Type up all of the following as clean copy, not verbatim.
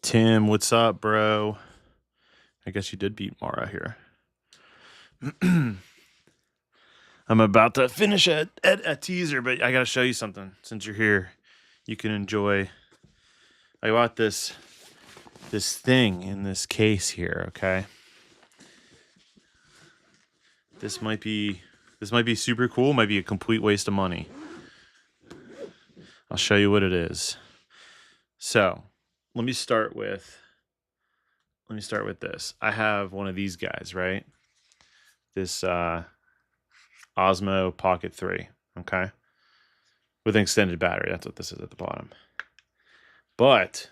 Tim, what's up, bro? I guess you did beat Mara here. I'm about to finish a teaser, but I gotta show you something. Since you're here, you can enjoy. I got this thing in this case here. Okay, this might be super cool. Might be a complete waste of money. I'll show you what it is. So, let me start with this. I have one of these guys, right? This Osmo Pocket 3, okay? With an extended battery. That's what this is at the bottom. But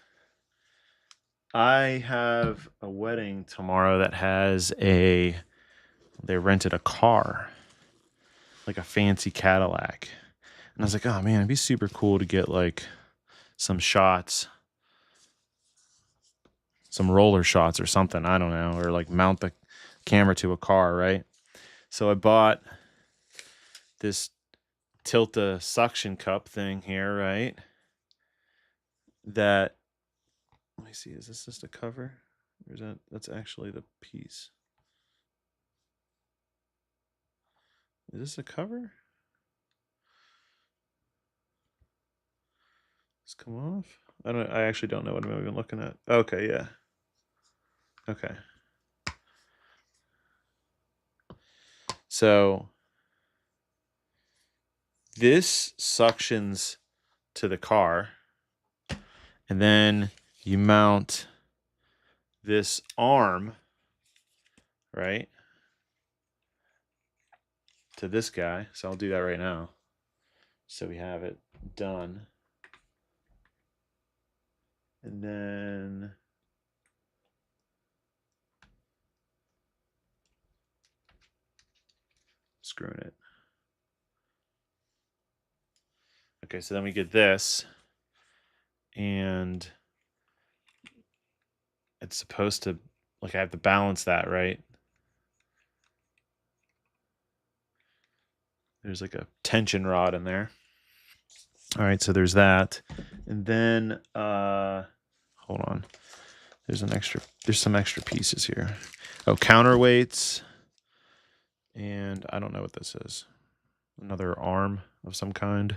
I have a wedding tomorrow that has they rented a car, like a fancy Cadillac. And I was like, oh man, it'd be super cool to get like some shots, some roller shots or something. I don't know, or like mount the camera to a car, right? So I bought this Tilta suction cup thing here, right? That, let me see, is this just a cover? Or is that's actually the piece? Is this a cover? Let's come off. I actually don't know what I'm even looking at. Okay, yeah. Okay. So this suctions to the car, and then you mount this arm, right, to this guy. So I'll do that right now. So we have it done. And then screwing it. Okay, so then we get this, and it's supposed to, like, I have to balance that, right? There's like a tension rod in there. All right, so there's that. And then hold on. There's some extra pieces here. Oh, counterweights. And I don't know what this is. Another arm of some kind.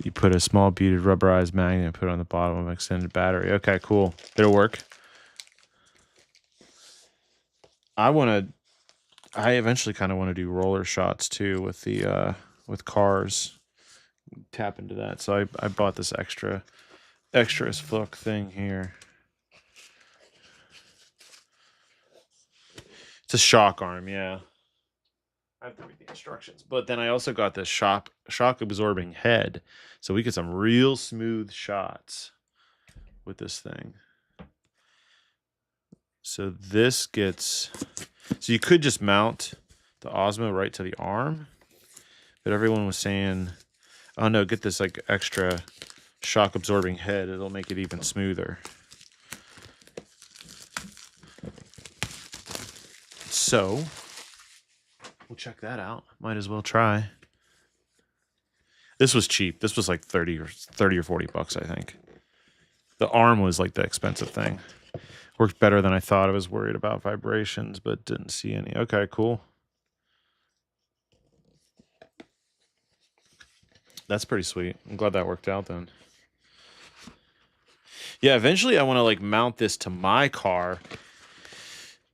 You put a small beaded rubberized magnet and put it on the bottom of an extended battery. Okay, cool. It'll work. I eventually kind of want to do roller shots too with the with cars. Tap into that. So I bought this extra as fuck thing here. It's a shock arm, yeah. I have to read the instructions. But then I also got this shock absorbing head. So we get some real smooth shots with this thing. So this gets, so you could just mount the Osmo right to the arm, but everyone was saying, oh no, get this like extra shock absorbing head. It'll make it even smoother. So we'll check that out. Might as well try. This was cheap. This was like 30 or $40, I think. The arm was like the expensive thing. Worked better than I thought. I was worried about vibrations, but didn't see any. Okay, cool. That's pretty sweet. I'm glad that worked out then. Yeah, eventually I want to like mount this to my car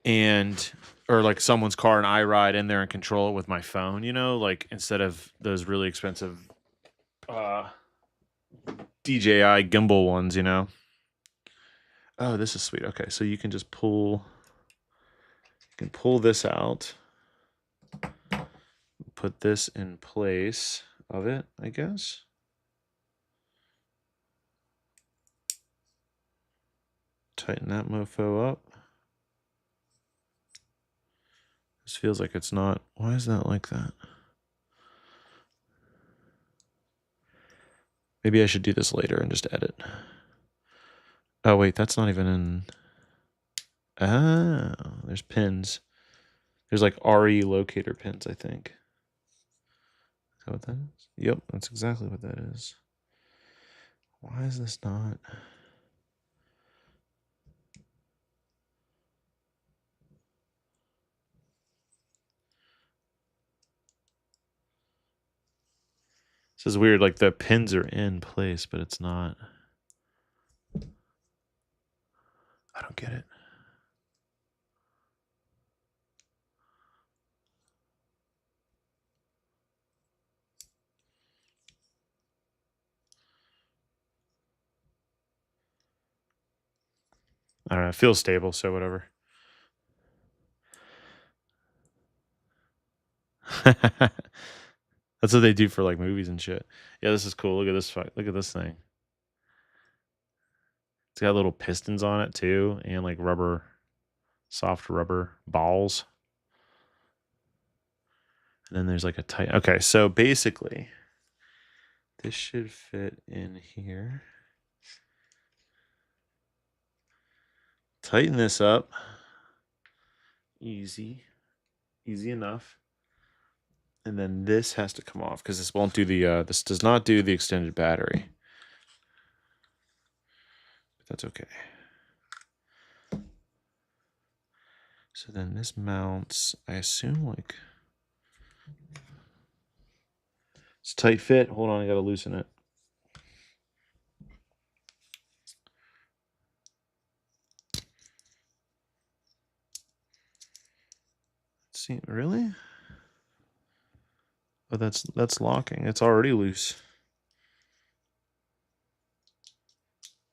or like someone's car, and I ride in there and control it with my phone, you know, like instead of those really expensive DJI gimbal ones, you know. Oh, this is sweet. Okay, so you can just pull this out, put this in place of it, I guess. Tighten that mofo up. This feels like it's not. Why is that like that? Maybe I should do this later and just edit. Oh, wait, that's not even in. Oh, there's pins. There's like RE locator pins, I think. Is that what that is? Yep, that's exactly what that is. Why is this not? This is weird. Like the pins are in place, but it's not. I don't get it. I don't know. It feels stable, so whatever. That's what they do for like movies and shit. Yeah, this is cool. Look at this. Look at this thing. It's got little pistons on it too, and like rubber, soft rubber balls. And then there's like a tight. Okay, so basically, this should fit in here. Tighten this up. Easy enough. And then this has to come off because this won't do the. This does not do the extended battery. But that's okay. So then this mounts. I assume like. It's a tight fit. Hold on, I gotta loosen it. Let's see, really? Oh, that's locking. It's already loose.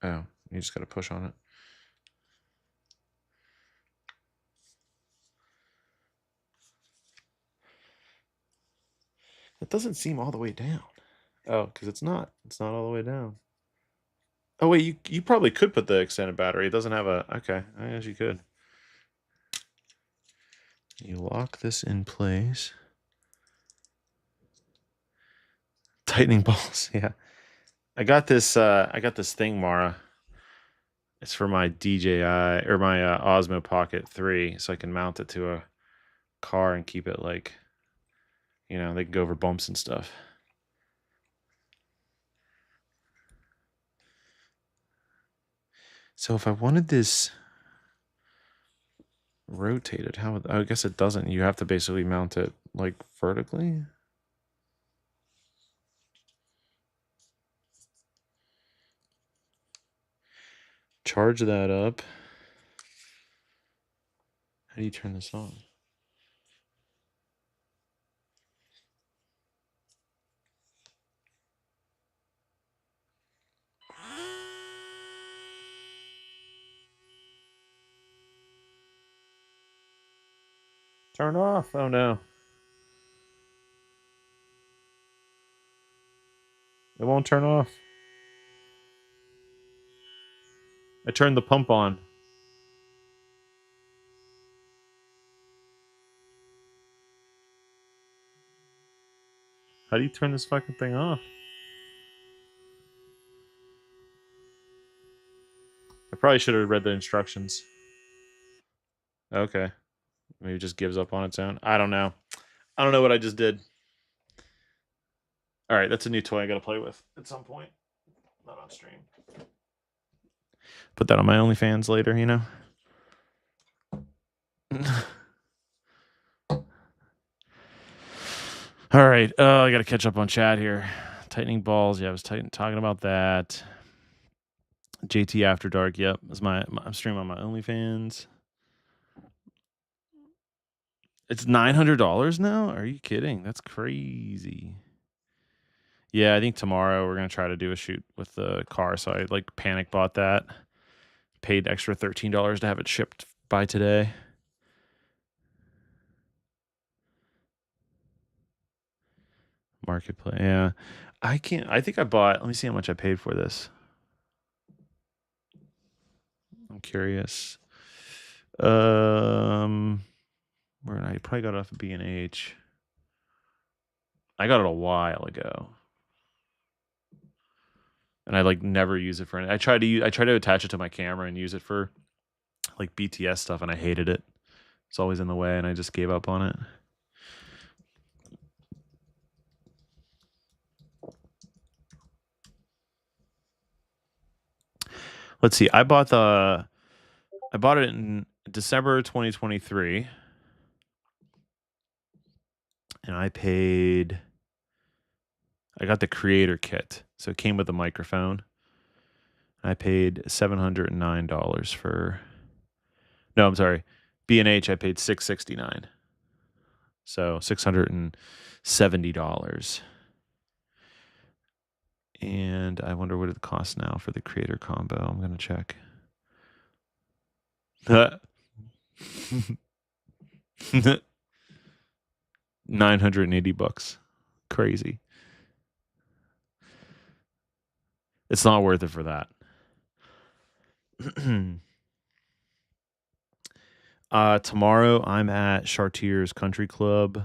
Oh, you just gotta push on it. It doesn't seem all the way down. Oh, because it's not. It's not all the way down. Oh wait, you probably could put the extended battery. It doesn't have a. Okay, I guess you could. You lock this in place. Tightening balls. Yeah, I got this. I got this thing, Mara. It's for my DJI or my Osmo Pocket 3, so I can mount it to a car and keep it like, you know, they can go over bumps and stuff. So if I wanted this rotated, how? I guess it doesn't. You have to basically mount it like vertically. Charge that up. How do you turn this on? Turn off. Oh no. It won't turn off. I turned the pump on. How do you turn this fucking thing off? I probably should have read the instructions. Okay. Maybe it just gives up on its own. I don't know. I don't know what I just did. All right, that's a new toy I gotta play with at some point. Not on stream. Put that on my OnlyFans later, you know? All right. I gotta catch up on chat here. Tightening balls. Yeah, I was talking about that. JT After Dark. Yep. Is I'm streaming on my OnlyFans. It's $900 now? Are you kidding? That's crazy. Yeah, I think tomorrow we're gonna try to do a shoot with the car. So I like panic bought that. Paid extra $13 to have it shipped by today. Marketplace. Yeah. I think I bought, let me see how much I paid for this. I'm curious. Where I probably got it off of B&H. I got it a while ago. And I like never use it for anything. I tried to attach it to my camera and use it for like BTS stuff, and I hated it. It's always in the way, and I just gave up on it. let's see. I bought it in December 2023, and I got the creator kit, so it came with a microphone. I paid $709 for. No, I'm sorry. B&H I paid $669. So $670. And I wonder what it costs now for the creator combo. I'm gonna check. 980 bucks. Crazy. It's not worth it for that. Tomorrow I'm at Chartiers Country Club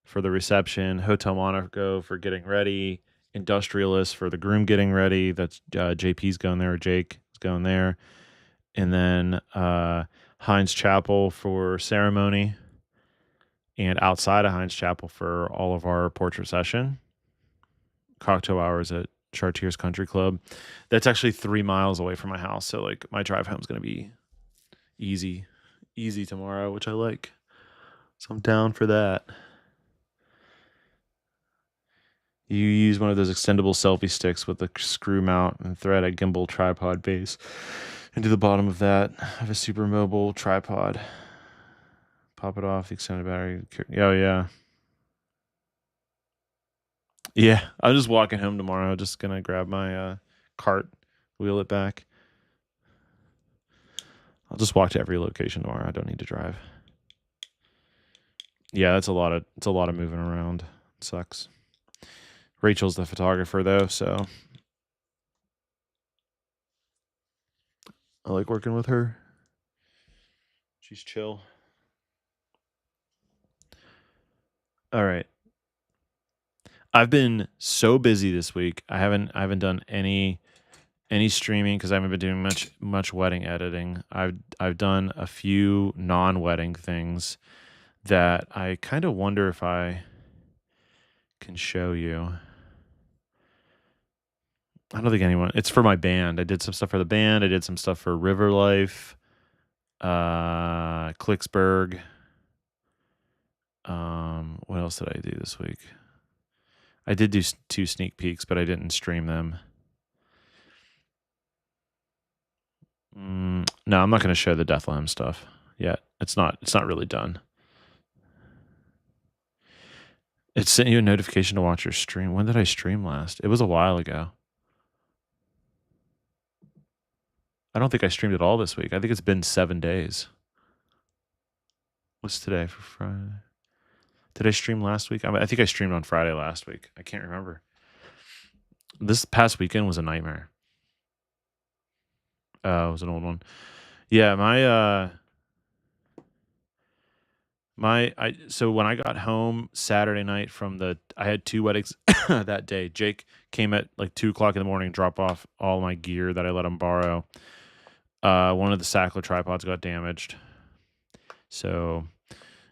for the reception, Hotel Monaco for getting ready, Industrialist for the groom getting ready. That's JP's going there, or Jake is going there. And then Heinz Chapel for ceremony, and outside of Heinz Chapel for all of our portrait session. Cocktail hours at Chartiers Country Club. That's actually 3 miles away from my house, so like my drive home is going to be easy tomorrow, which I like. So I'm down for that. You use one of those extendable selfie sticks with a screw mount and thread a gimbal tripod base into the bottom of that. I have a super mobile tripod. Pop it off, the extended battery. Oh, yeah. Yeah, I'm just walking home tomorrow. Just going to grab my cart, wheel it back. I'll just walk to every location tomorrow. I don't need to drive. Yeah, it's a lot of moving around. It sucks. Rachel's the photographer though, so I like working with her. She's chill. All right. I've been so busy this week. I haven't done any streaming because I haven't been doing much wedding editing. I've done a few non-wedding things that I kind of wonder if I can show you. I don't think anyone. It's for my band. I did some stuff for the band. I did some stuff for River Life, Clicksburg. What else did I do this week? I did do 2 sneak peeks, but I didn't stream them. No, I'm not going to show the Deathlam stuff yet. It's not really done. It sent you a notification to watch your stream. When did I stream last? It was a while ago. I don't think I streamed at all this week. I think it's been 7 days. What's today for Friday? Did I stream last week? I think I streamed on Friday last week. I can't remember. This past weekend was a nightmare. It was an old one. Yeah, so when I got home Saturday night I had 2 weddings that day. Jake came at like 2:00 in the morning, drop off all my gear that I let him borrow. One of the Sackler tripods got damaged. So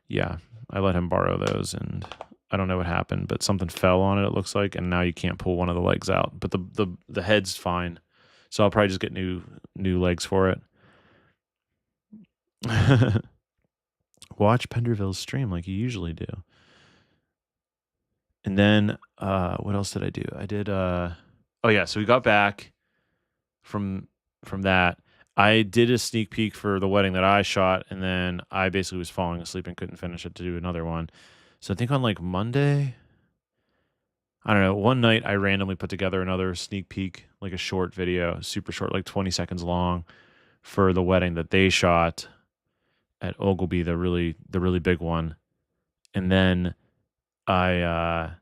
yeah, I let him borrow those, and I don't know what happened, but something fell on it looks like, and now you can't pull one of the legs out. But the head's fine. So I'll probably just get new legs for it. Watch Penderville's stream like you usually do. And then what else did I do? I did oh yeah, so we got back from that. I did a sneak peek for the wedding that I shot, and then I basically was falling asleep and couldn't finish it to do another one. So I think on like Monday, I don't know, one night I randomly put together another sneak peek, like a short video, super short, like 20 seconds long, for the wedding that they shot at Ogilvy, the really big one. And then I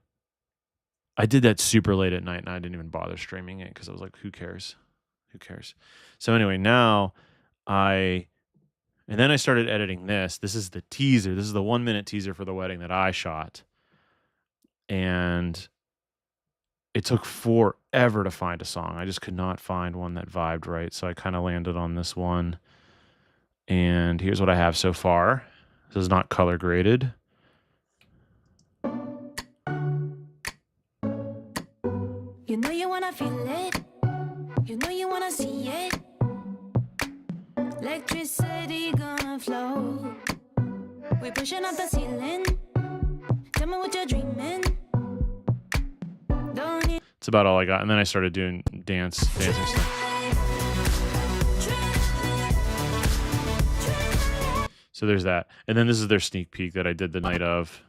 did that super late at night, and I didn't even bother streaming it because I was like, who cares? So anyway, now and then I started editing this. This is the teaser. This is the 1-minute teaser for the wedding that I shot. And it took forever to find a song. I just could not find one that vibed right. So I kind of landed on this one. And here's what I have so far. This is not color graded. You know you wanna feel it. You know you wanna see it. city gonna flow. We pushing up the ceiling. Tell me what you're dreaming. Don't need It's about all I got. And then I started doing dancing stuff. So there's that. And then this is their sneak peek that I did the night of.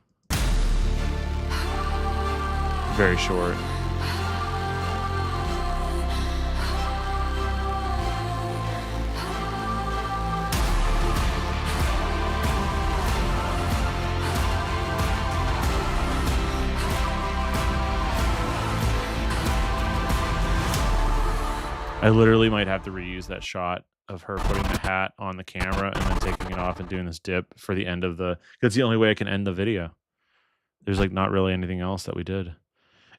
Very short. I literally might have to reuse that shot of her putting the hat on the camera and then taking it off and doing this dip for the end of the... That's the only way I can end the video. There's like not really anything else that we did.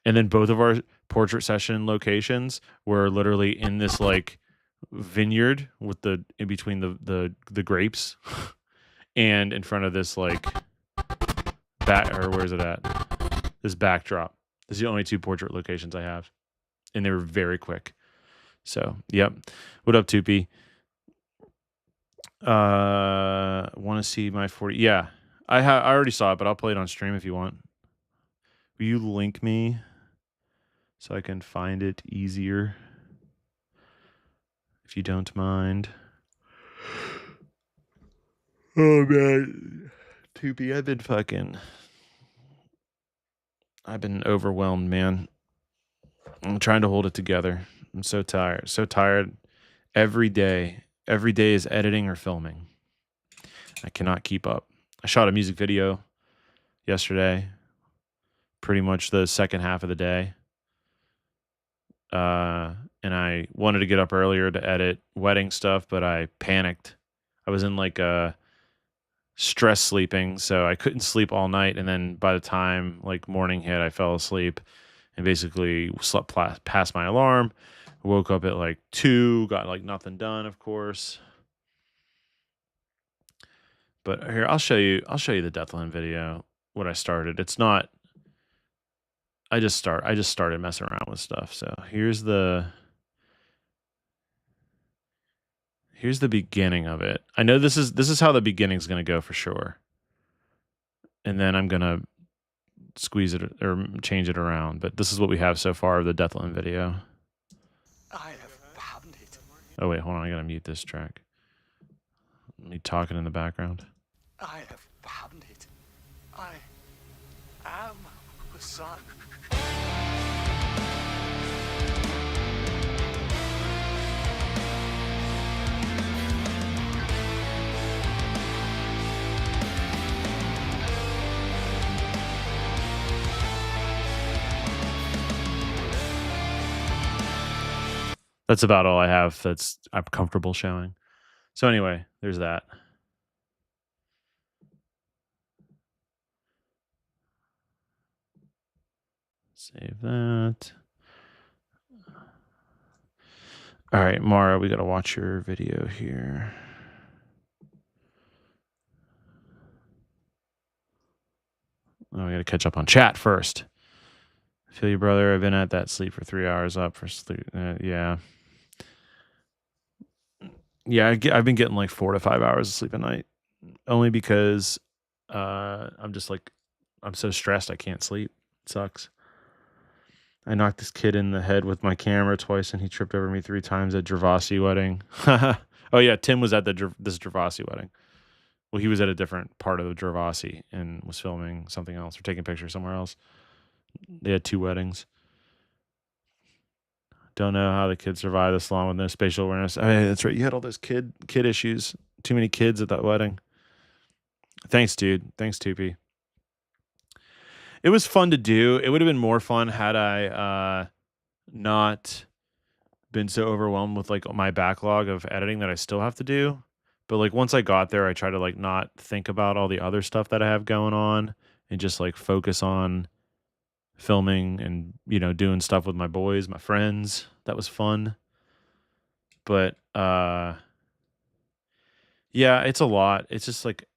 And then both of our portrait session locations were literally in this like vineyard with the in between the grapes and in front of this like where's it at? This backdrop. This is the only two portrait locations I have. And they were very quick. So, yep. What up, Tupi? Want to see my 40? Yeah, I already saw it, but I'll play it on stream if you want. Will you link me so I can find it easier? If you don't mind. Oh man, Tupi, I've been overwhelmed, man. I'm trying to hold it together. I'm so tired. So tired. Every day is editing or filming. I cannot keep up. I shot a music video yesterday, pretty much the second half of the day. And I wanted to get up earlier to edit wedding stuff, but I panicked. I was in like a stress sleeping, so I couldn't sleep all night. And then by the time like morning hit, I fell asleep and basically slept past my alarm. Woke up at like 2, got like nothing done, of course. But here, I'll show you the Deathland video, what I started. It's not, I just started messing around with stuff. So here's the beginning of it. I know this is how the beginning's going to go for sure. And then I'm going to squeeze it or change it around. But this is what we have so far of the Deathland video. I have found it. Oh, wait, hold on. I got to mute this track. Me talking in the background. I have found it. I am the sun. That's about all I have that's I'm comfortable showing. So anyway, there's that. Save that. All right, Mara, we got to watch your video here. Oh, we got to catch up on chat first. I feel you, brother. I've been at that sleep for 3 hours up for sleep. Yeah. Yeah, I've been getting like 4 to 5 hours of sleep a night. Only because I'm so stressed I can't sleep. It sucks. I knocked this kid in the head with my camera twice and he tripped over me 3 times at Gervasi wedding. Oh yeah, Tim was at this Gervasi wedding. Well, he was at a different part of the Gervasi and was filming something else or taking pictures somewhere else. They had 2 weddings. Don't know how the kids survived this long with no spatial awareness. I mean, that's right. You had all those kid issues. Too many kids at that wedding. Thanks, dude. Thanks, Tupi. It was fun to do. It would have been more fun had I not been so overwhelmed with like my backlog of editing that I still have to do. But like once I got there, I try to like not think about all the other stuff that I have going on and just like focus on filming and, you know, doing stuff with my boys, my friends. That was fun. But yeah, it's a lot. It's just like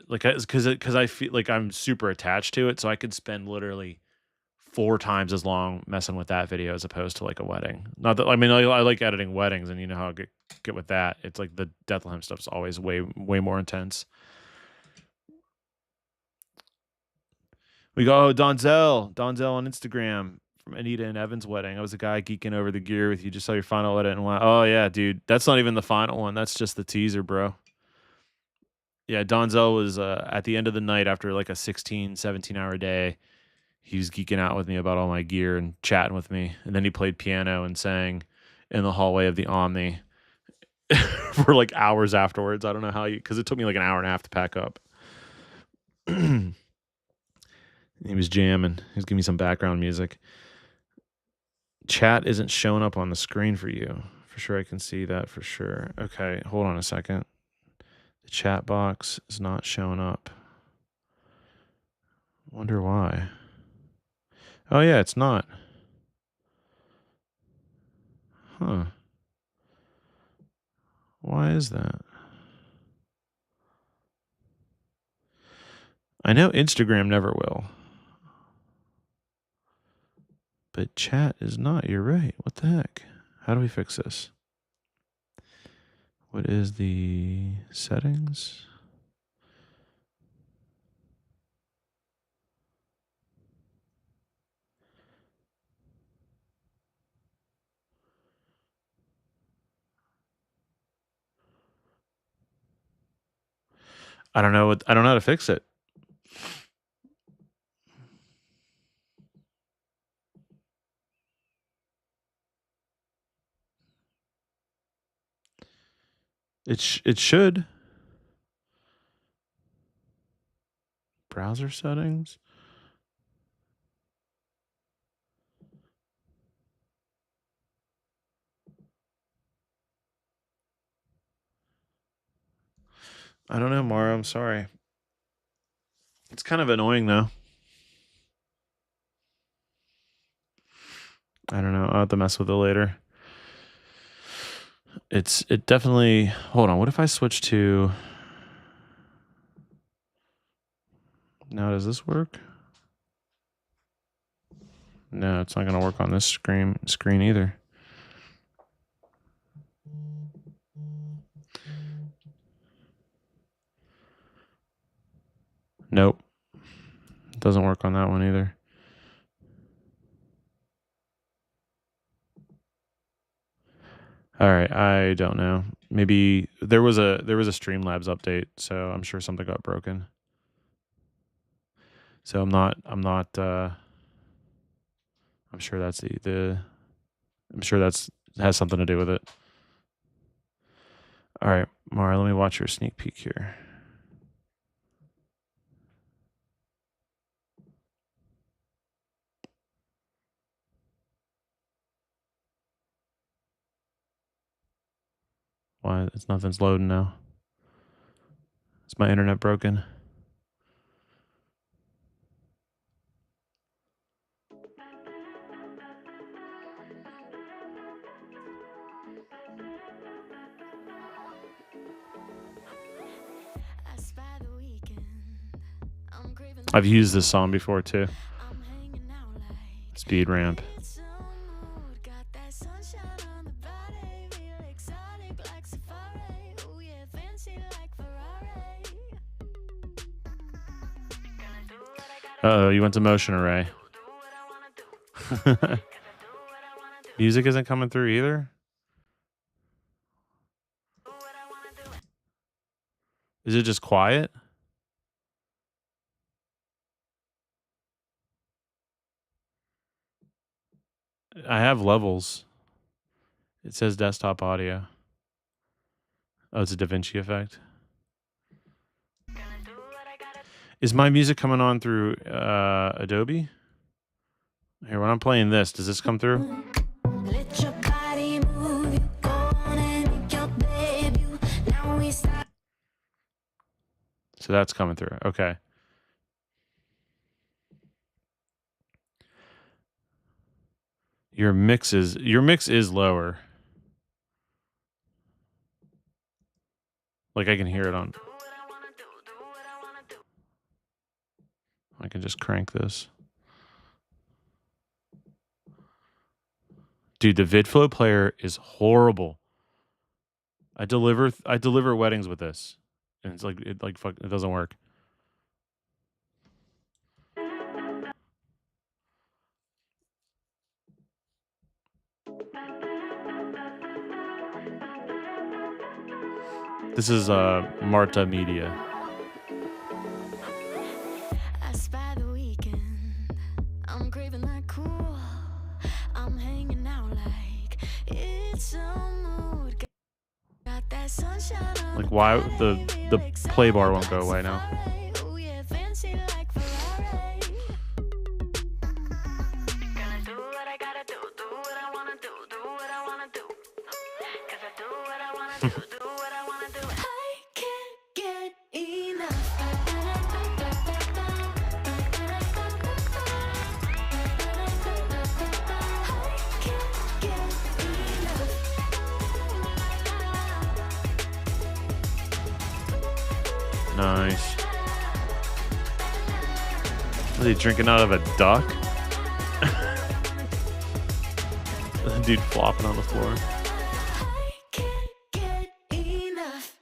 because I feel like I'm super attached to it, so I could spend literally 4 times as long messing with that video as opposed to like a wedding. Not that I mean I like editing weddings, and you know how I get with that. It's like the Bethlehem stuff is always way more intense. We go, oh, Donzel on Instagram from Anita and Evan's wedding. I was a guy geeking over the gear with you. Just saw your final edit and went, oh yeah, dude, that's not even the final one. That's just the teaser, bro. Yeah, Donzel was at the end of the night after like a 16, 17-hour day. He was geeking out with me about all my gear and chatting with me. And then he played piano and sang in the hallway of the Omni for like hours afterwards. I don't know how because it took me like an hour and a half to pack up. He was jamming. He was giving me some background music. Chat isn't showing up on the screen for you. For sure, I can see that for sure. Okay, hold on a second. The chat box is not showing up. Wonder why. Oh yeah, it's not. Huh. Why is that? I know Instagram never will. But chat is not. You're right. What the heck? How do we fix this? What is the settings? I don't know how to fix it. It should. Browser settings. I don't know, Mara. I'm sorry. It's kind of annoying though. I don't know. I'll have to mess with it later. It definitely. Hold on. What if I switch to? Now does this work? No, it's not going to work on this screen either. Nope. It doesn't work on that one either. All right, I don't know. Maybe there was a Streamlabs update, so I'm sure something got broken. So I'm sure that's I'm sure that's has something to do with it. All right, Mara, let me watch your sneak peek here. Why? Nothing's loading now. Is my internet broken? I've used this song before too. Speed ramp. Uh-oh, you went to motion array. Music isn't coming through either? Is it just quiet? I have levels. It says desktop audio. Oh, it's a DaVinci effect. Is my music coming on through Adobe? Here, when I'm playing this, does this come through? So that's coming through. Okay. Your mix is lower. Like I can hear it on. I can just crank this. Dude, the VidFlow player is horrible. I deliver weddings with this, and it's like it doesn't work. This is Marta Media. I spy the weekend. I'm craving that cool. I'm hanging out like it's a mood. Got that sunshine on Like, why the play bar won't go away now? oh yeah, fancy like Ferrari. Gonna do what I gotta do what I wanna do what I wanna do. 'Cause I do what I wanna do what I wanna do. I can't get enough. Nice. Are they drinking out of a duck? Dude flopping on the floor. I can't get enough.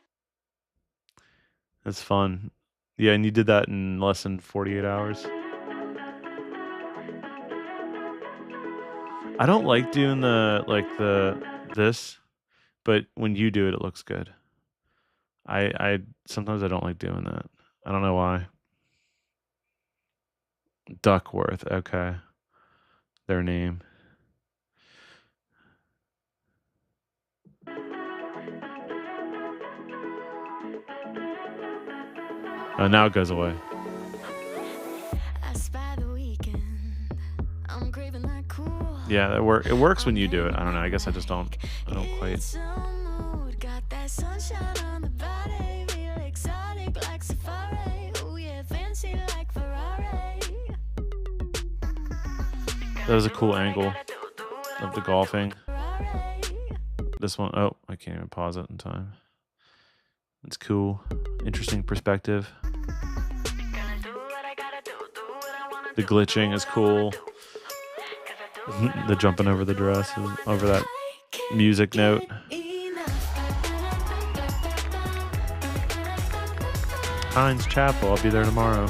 That's fun. Yeah, and you did that in less than 48 hours. I don't like doing this, but when you do it, it looks good. I sometimes I don't like doing that. I don't know why. Duckworth, okay. Their name. Oh, now it goes away. I spy the weekend. I'm craving that cool. Yeah, it works when you do it. I don't know. I guess I just don't quite. It's a mood. Got that sunshine on the body. Real exotic like safari. Oh yeah, fancy like Ferrari. That was a cool angle of the golfing. This one, oh, I can't even pause it in time. It's cool. Interesting perspective. The glitching is cool. The jumping over the dress, over that music note. Heinz Chapel, I'll be there tomorrow.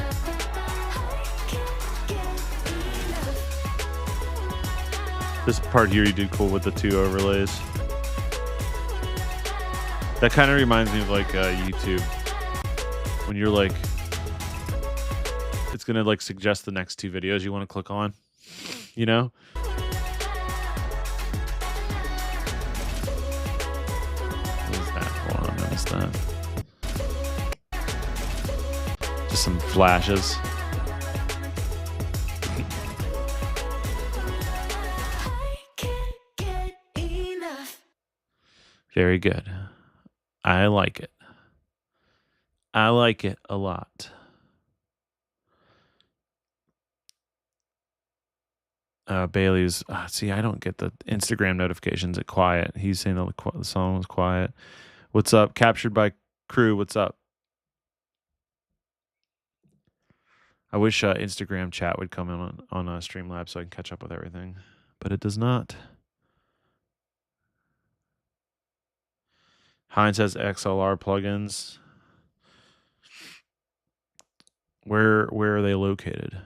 This part here you did cool with the two overlays. That kind of reminds me of like YouTube. When you're like, it's gonna like suggest the next two videos you want to click on, you know? What is that? Hold on, I missed that. Just some flashes. Very good. I like it. I like it a lot. Bailey's. See, I don't get the Instagram notifications at quiet. He's saying the song was quiet. What's up? Captured by crew. What's up? I wish Instagram chat would come in on Streamlabs so I can catch up with everything, but it does not. Heinz has XLR plugins. Where are they located?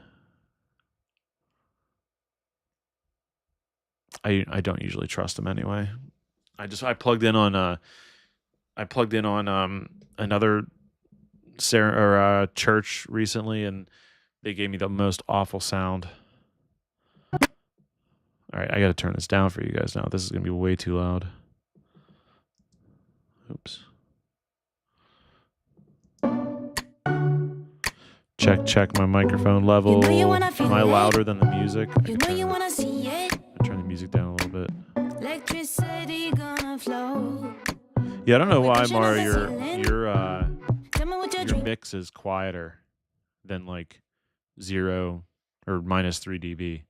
I don't usually trust them anyway. I plugged in on another church recently, and they gave me the most awful sound. All right, I got to turn this down for you guys now. This is gonna be way too loud. Oops. Check my microphone level. Am I louder than the music? You know you wanna see it. I turn the music down a little bit. Electricity gonna flow. Yeah, I don't know why, Mara, your Tell me what your mix is quieter than like 0 or -3 dB.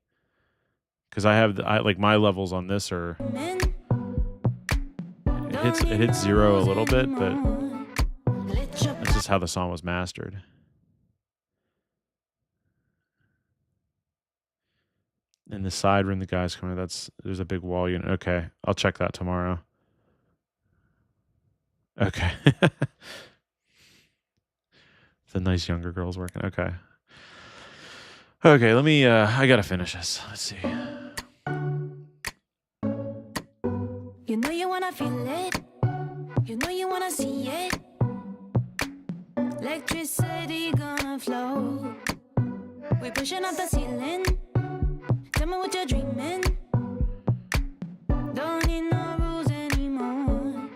Because I like my levels on this are it hits 0 a little bit, but that's just how the song was mastered. In the side room, the guy's coming. There's a big wall unit. Okay, I'll check that tomorrow. Okay. The nice younger girl's working. Okay. Okay, let me I gotta finish this. Let's see. You know you wanna feel it. You know you wanna see it. Electricity gonna flow. We pushing up the ceiling. Tell me what you're dreaming. Don't need no rules anymore.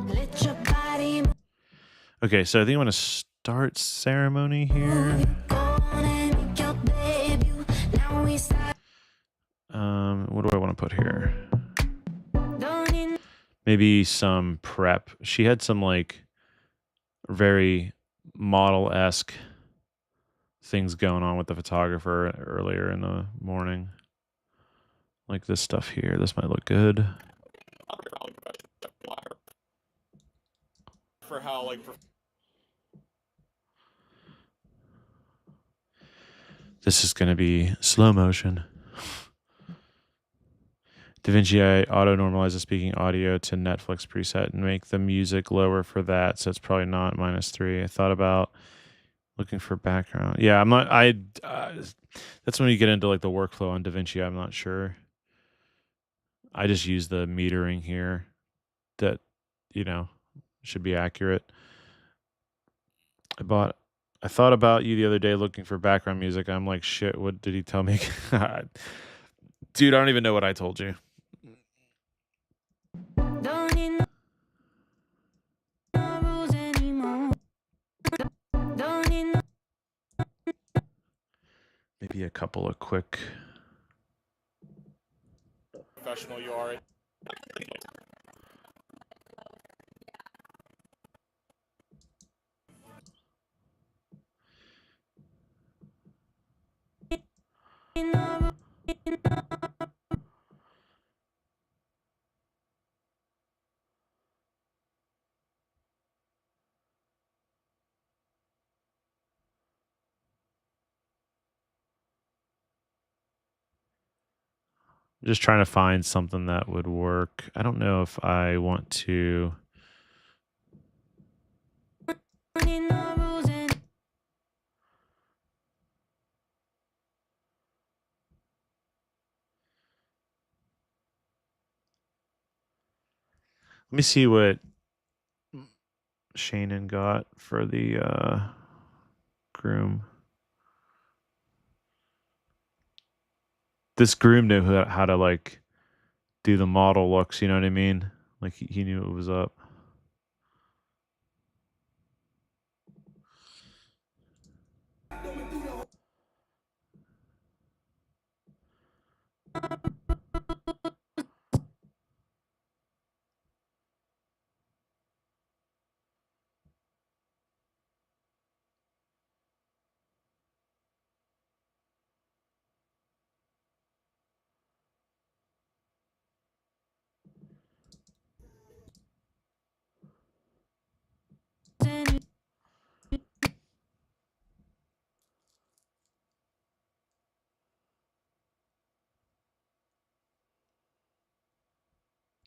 Let your body move. Okay, so I think I'm gonna start ceremony here. Go on and make your debut. Now we start. What do I want to put here? Don't need Maybe some prep. She had some like very model-esque things going on with the photographer earlier in the morning. Like this stuff here. This might look good. For how like This is going to be slow motion. DaVinci auto normalize the speaking audio to Netflix preset and make the music lower for that, so it's probably not -3. I thought about looking for background. Yeah, I'm not. That's when you get into like the workflow on DaVinci. I'm not sure. I just use the metering here that should be accurate. I thought about you the other day looking for background music. I'm like, shit, what did he tell me? Dude, I don't even know what I told you. Don't need no rules anymore. Don't need no. Maybe a couple of quick. professional you are. Just trying to find something that would work. I don't know if I want to. Don't need no rules anymore. Let me see what Shannon got for the groom. This groom knew how to like do the model looks. You know what I mean? Like he knew it was up.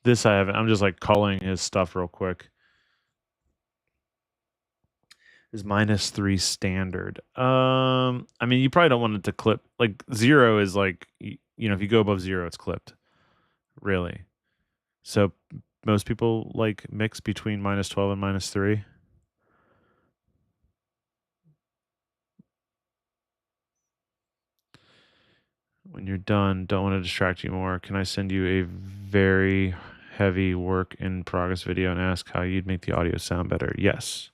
This I haven't. I'm just like culling his stuff real quick. Is -3 standard. I mean, you probably don't want it to clip. Like 0 is like if you go above 0, it's clipped. Really. So most people like mix between -12 and -3. When you're done, don't want to distract you more. Can I send you a very heavy work in progress video and ask how you'd make the audio sound better? Yes.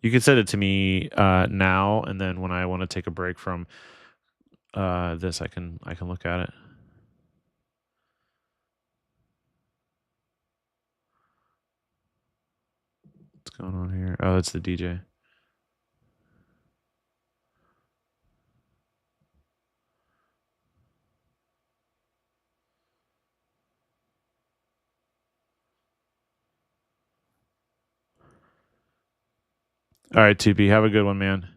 You can send it to me now, and then when I want to take a break from this, I can look at it. What's going on here? Oh, it's the DJ. All right, 2B, have a good one, man.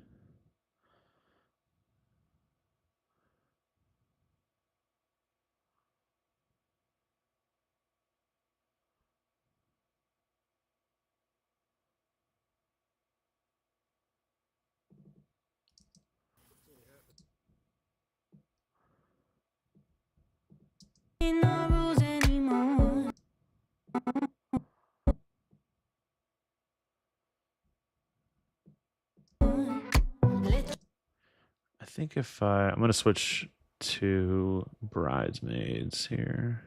think if I'm going to switch to bridesmaids here.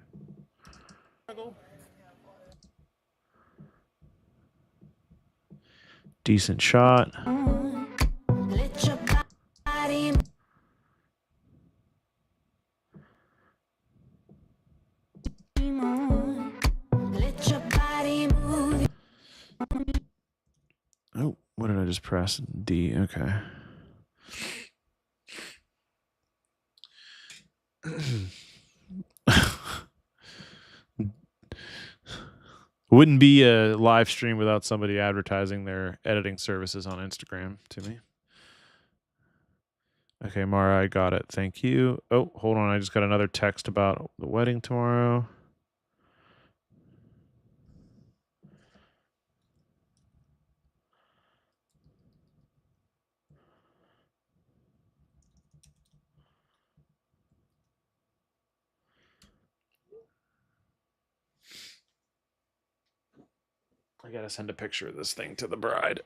Decent shot. Let your body move. Let your body move. Oh, what did I just press? D. Okay. Wouldn't be a live stream without somebody advertising their editing services on Instagram to me. Okay, Mara, I got it. Thank you. Oh, hold on. I just got another text about the wedding tomorrow. I gotta send a picture of this thing to the bride.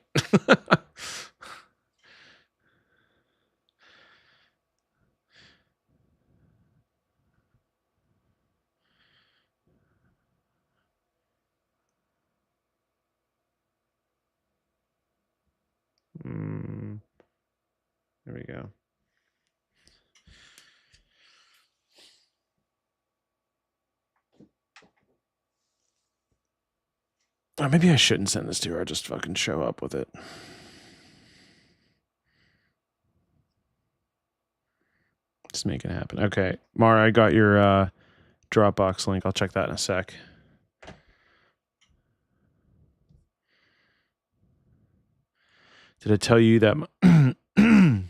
There we go. Or maybe I shouldn't send this to her. I'll just fucking show up with it. Just make it happen. Okay. Mara, I got your Dropbox link. I'll check that in a sec. Did I tell you that your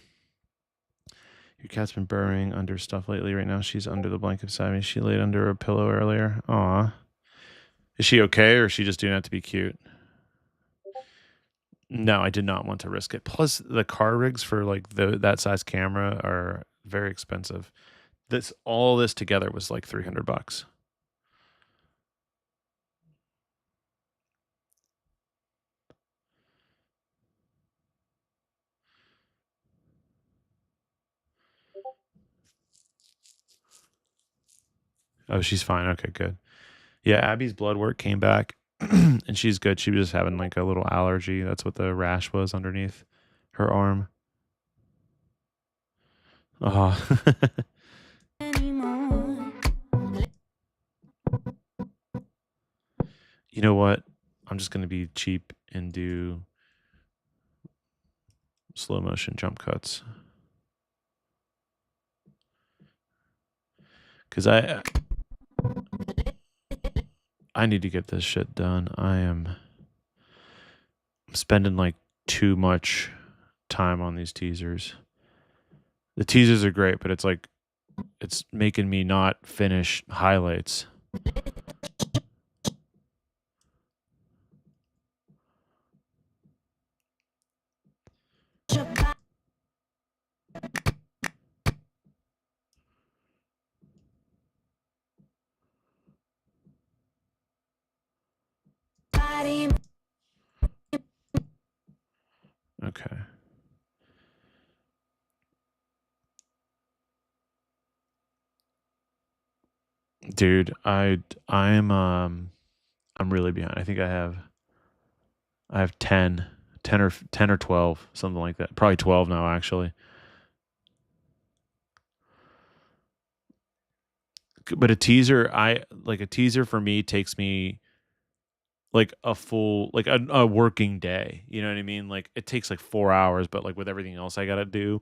cat's been burrowing under stuff lately? Right now, she's under the blanket beside me. She laid under a pillow earlier. Aw. Is she okay, or is she just doing that to be cute? No, I did not want to risk it. Plus, the car rigs for like that size camera are very expensive. All this together was like $300. Oh, she's fine. Okay, good. Yeah, Abby's blood work came back and she's good. She was just having like a little allergy. That's what the rash was underneath her arm. Oh. You know what? I'm just going to be cheap and do slow motion jump cuts. Because I need to get this shit done. I'm spending like too much time on these teasers. The teasers are great, but it's like it's making me not finish highlights. Okay. Dude, I'm really behind. I think I have 10 or 12, something like that. Probably 12 now actually. But a teaser for me takes me like a full like a working day. You know what I mean? Like it takes like 4 hours, but like with everything else I got to do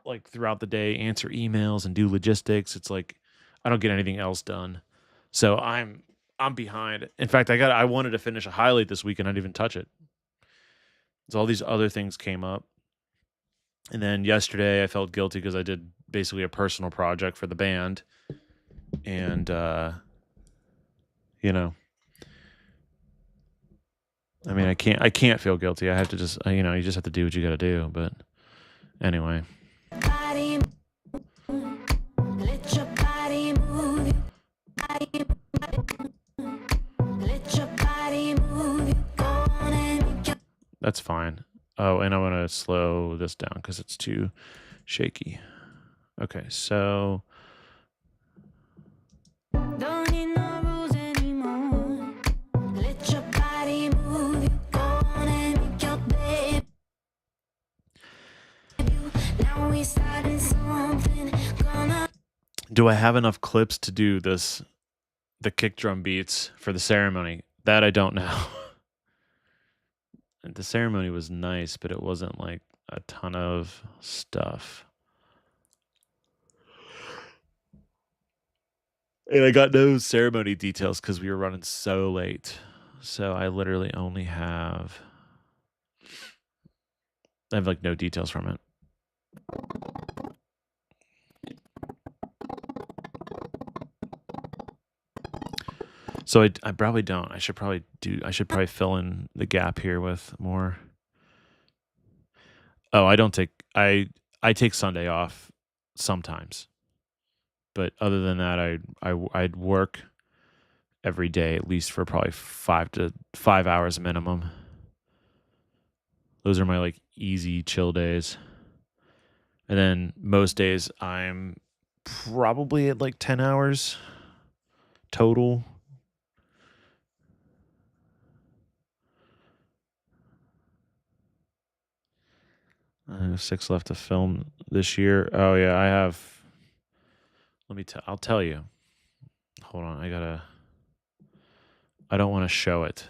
like throughout the day, answer emails and do logistics, it's like I don't get anything else done. So I'm behind. In fact, I wanted to finish a highlight this week and I didn't even touch it. So all these other things came up. And then yesterday I felt guilty because I did basically a personal project for the band. And you know, I mean, I can't feel guilty. I have to just, you know, you just have to do what you got to do. But anyway. That's fine. Oh, and I want to slow this down because it's too shaky. Okay, so Don't need no rules anymore. Let your body move. You go on and make your debut. Now we starting something. Gonna do I have enough clips to do this, the kick drum beats for the ceremony? That I don't know. The ceremony was nice, but it wasn't like a ton of stuff. And I got no ceremony details because we were running so late. So I literally only have like no details from it. So I probably don't. I should probably fill in the gap here with more. Oh, I don't take I take Sunday off sometimes. But other than that, I'd work every day at least for probably 5 hours minimum. Those are my like easy chill days. And then most days I'm probably at like 10 hours total. I have 6 left to film this year. Oh yeah, I have. I'll tell you. Hold on, I don't want to show it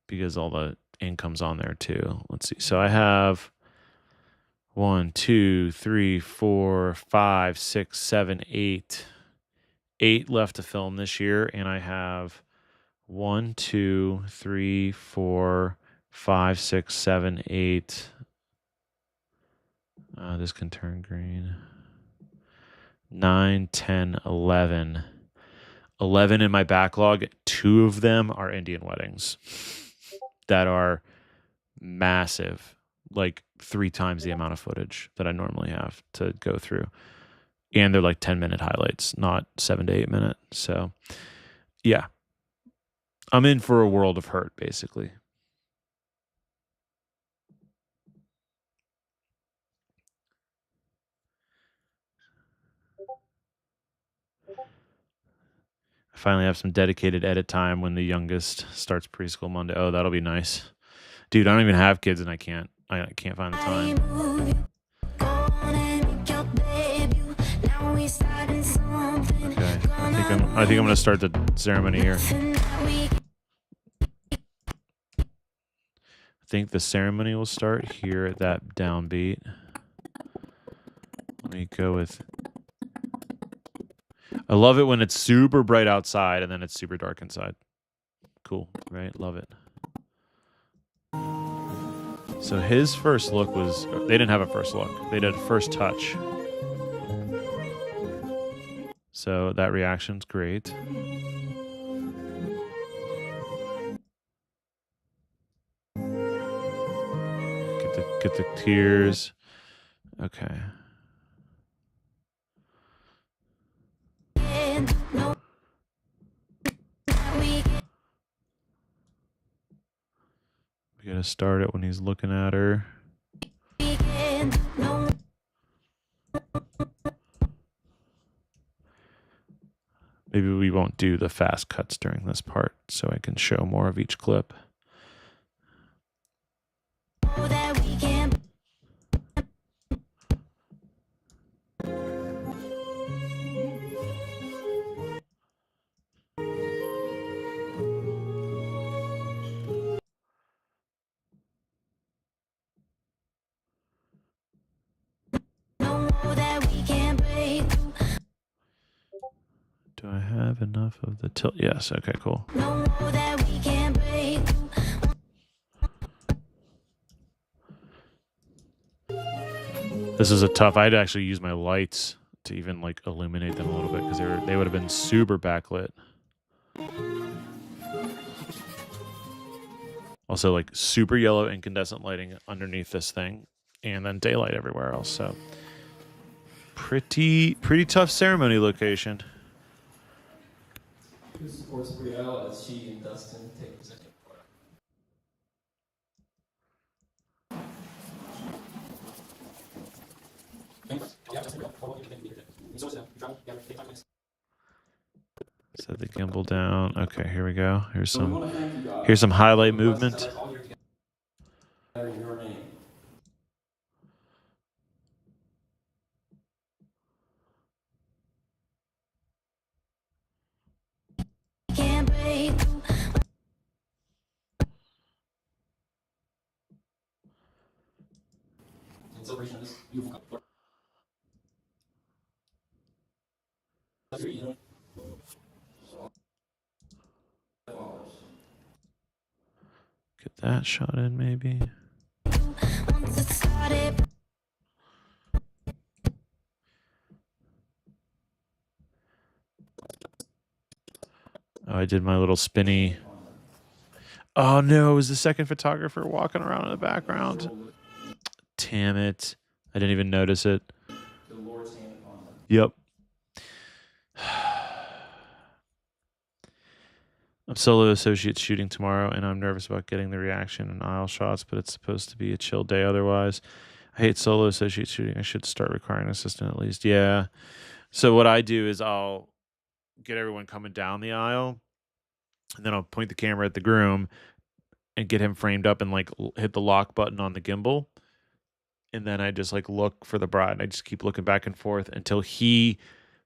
because all the income's on there too. Let's see. So I have 1, 2, 3, 4, 5, 6, 7, 8. 8 left to film this year, and I have 1, 2, 3, 4, 5, 6, 7, 8. This can turn green. 9, 10, 11. 11 in my backlog. 2 of them are Indian weddings that are massive, like 3 times the amount of footage that I normally have to go through. And they're like 10-minute highlights, not 7 to 8 minute. So, yeah. I'm in for a world of hurt, basically. I finally have some dedicated edit time when the youngest starts preschool Monday. Oh, that'll be nice. Dude, I don't even have kids and I can't find the time. move. You go on and make your debut. Now we starting something. Okay. I think I'm going to start the ceremony here. I think the ceremony will start here at that downbeat. Let me go with. I love it when it's super bright outside and then it's super dark inside. Cool, right? Love it. So his first look was. They didn't have a first look. They did a first touch. So that reaction's great. Get the tears. Okay. We gotta start it when he's looking at her. Maybe we won't do the fast cuts during this part so I can show more of each clip. Do I have enough of the tilt? Yes. Okay, cool. This is a tough. I had to actually use my lights to even like illuminate them a little bit because they would have been super backlit. Also, like super yellow incandescent lighting underneath this thing, and then daylight everywhere else. So pretty tough ceremony location. Who supports Brielle as she and Dustin take the second part? Set the gimbal down. Okay, here we go. Here's some highlight movement. Can't break through. Get that shot in, maybe. Once it started. Oh, I did my little spinny. Oh no, it was the second photographer walking around in the background. Damn it. I didn't even notice it. Yep. I'm solo associate shooting tomorrow, and I'm nervous about getting the reaction and aisle shots, but it's supposed to be a chill day otherwise. I hate solo associate shooting. I should start requiring an assistant at least. Yeah. So what I do is I'll get everyone coming down the aisle, and then I'll point the camera at the groom and get him framed up and like hit the lock button on the gimbal. And then I just like look for the bride, and I just keep looking back and forth until he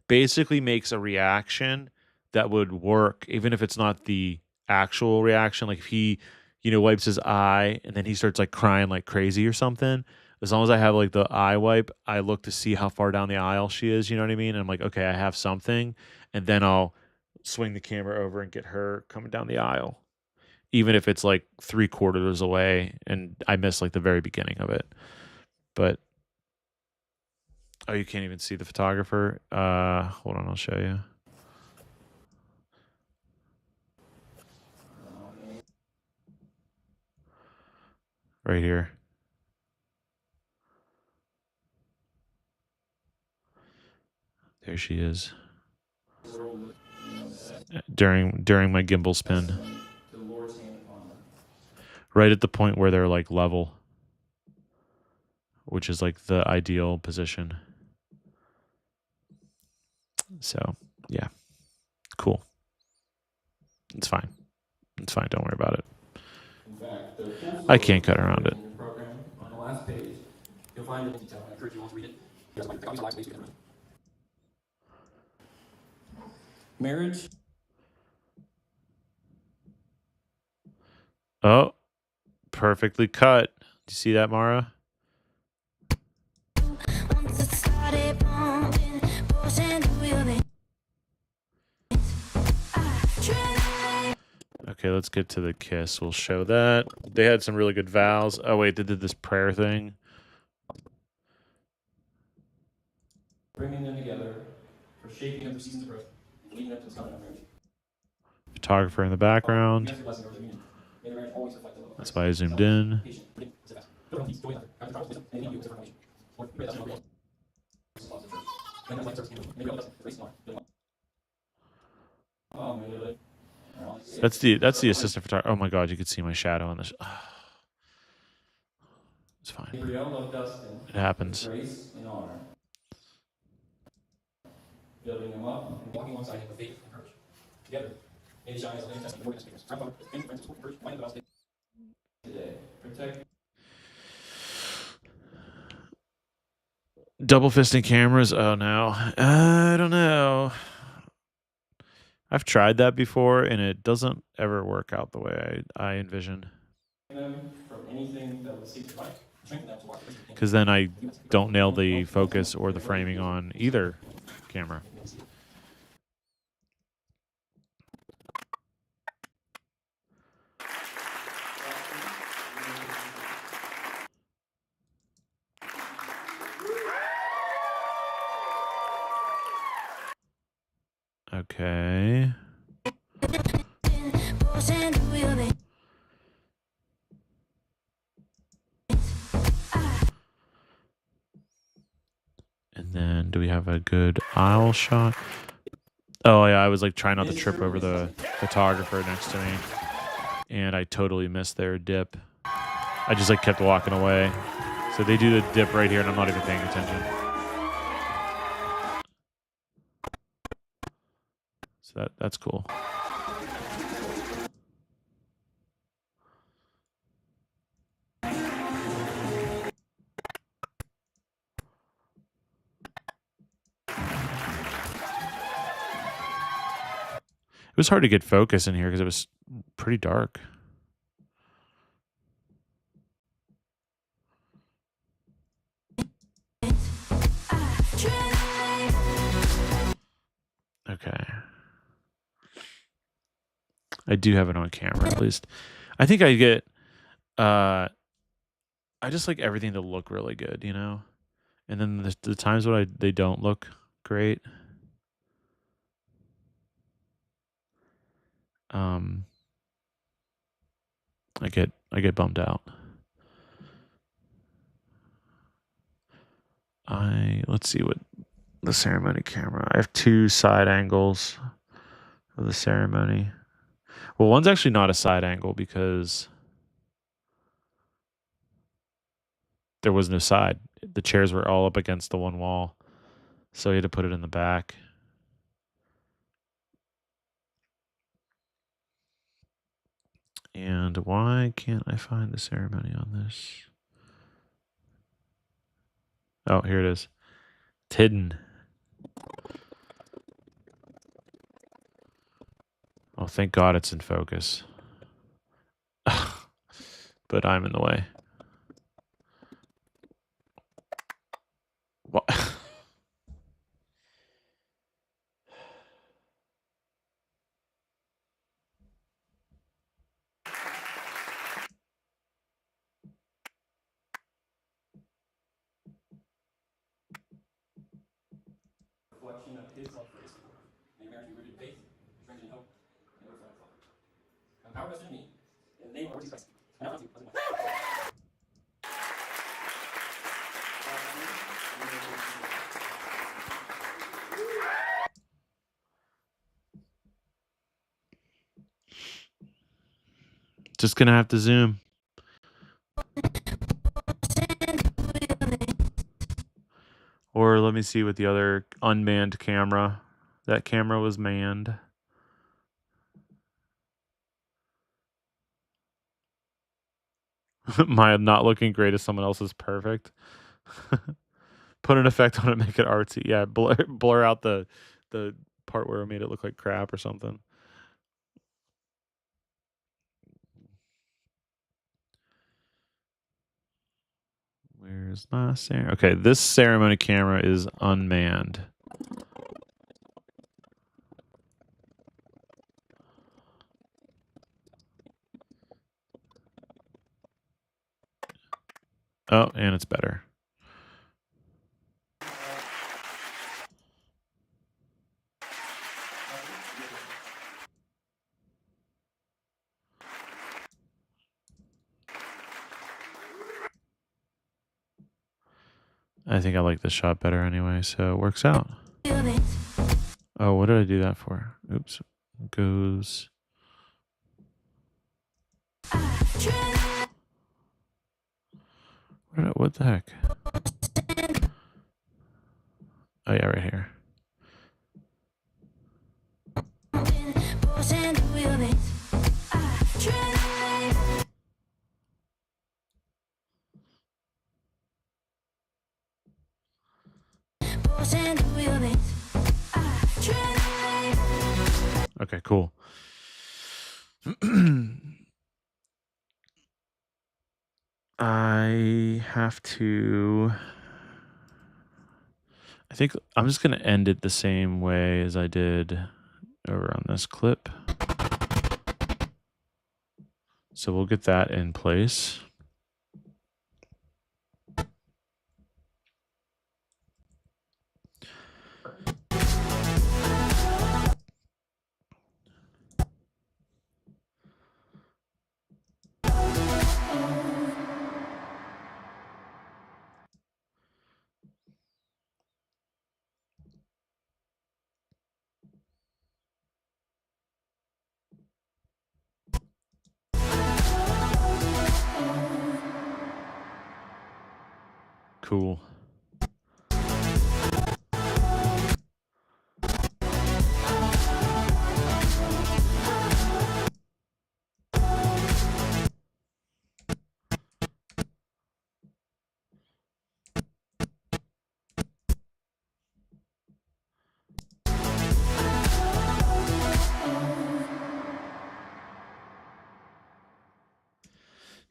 basically makes a reaction that would work, even if it's not the actual reaction. Like if he, wipes his eye and then he starts like crying like crazy or something. As long as I have like the eye wipe, I look to see how far down the aisle she is. You know what I mean? And I'm like, okay, I have something, and then I'll swing the camera over and get her coming down the aisle, even if it's like 3/4 away and I miss like the very beginning of it. But oh, you can't even see the photographer. Hold on, I'll show you. Right here. There she is. During my gimbal spin. Right at the point where they're like level, which is like the ideal position. So, yeah. Cool. It's fine. It's fine. Don't worry about it. I can't cut around it. On the last page, you'll find a detail. I encourage you all to read it. Marriage. Oh, perfectly cut. Do you see that, Mara? Once it started pumping, pushing the wheel. Okay, let's get to the kiss. We'll show that. They had some really good vows. Oh, wait, they did this prayer thing. Bringing them together for shaping up the seasons of growth, leading up to the covenant of marriage. Photographer in the background. That's why I zoomed in. That's the assistant photographer. Oh my god, you could see my shadow on this. It's fine. It happens. Building them up and walking alongside him with faith and courage. Together, may they shine as living testament of speakers. Grandfather, thank you, Francis, for courage, find the best today. Protect. Double fisting cameras? Oh no. I don't know. I've tried that before and it doesn't ever work out the way I envision. Because then I don't nail the focus or the framing on either camera. Okay. And then do we have a good aisle shot? Oh yeah, I was like trying not to trip over the photographer next to me. And I totally missed their dip. I just like kept walking away. So they do the dip right here and I'm not even paying attention. So that's cool. It was hard to get focus in here because it was pretty dark. Okay. I do have it on camera at least. I think I get I just like everything to look really good, you know? And then the times when they don't look great. I get bummed out. Let's see what the ceremony camera. I have 2 side angles of the ceremony. Well, one's actually not a side angle because there was no side. The chairs were all up against the one wall. So you had to put it in the back. And why can't I find the ceremony on this? Oh, here it is. It's hidden. Oh, thank God it's in focus. But I'm in the way. What? Reflection of his love for his people. May your marriage be rooted in faith, strengthened in hope, and never forgotten love. And power vested in me, in the name of our Lord Jesus Christ. And now, Just gonna have to zoom. Or let me see with the other unmanned camera. That camera was manned. My not looking great as someone else's perfect. Put an effect on it, make it artsy. Yeah, blur out the part where it made it look like crap or something. Where's my ceremony? Okay, this ceremony camera is unmanned. Oh, and it's better. I think I like this shot better anyway, so it works out. Oh, what did I do that for? Oops. It goes. What the heck? Oh yeah, right here. Okay, cool. I think I'm just going to end it the same way as I did over on this clip. So we'll get that in place. Cool.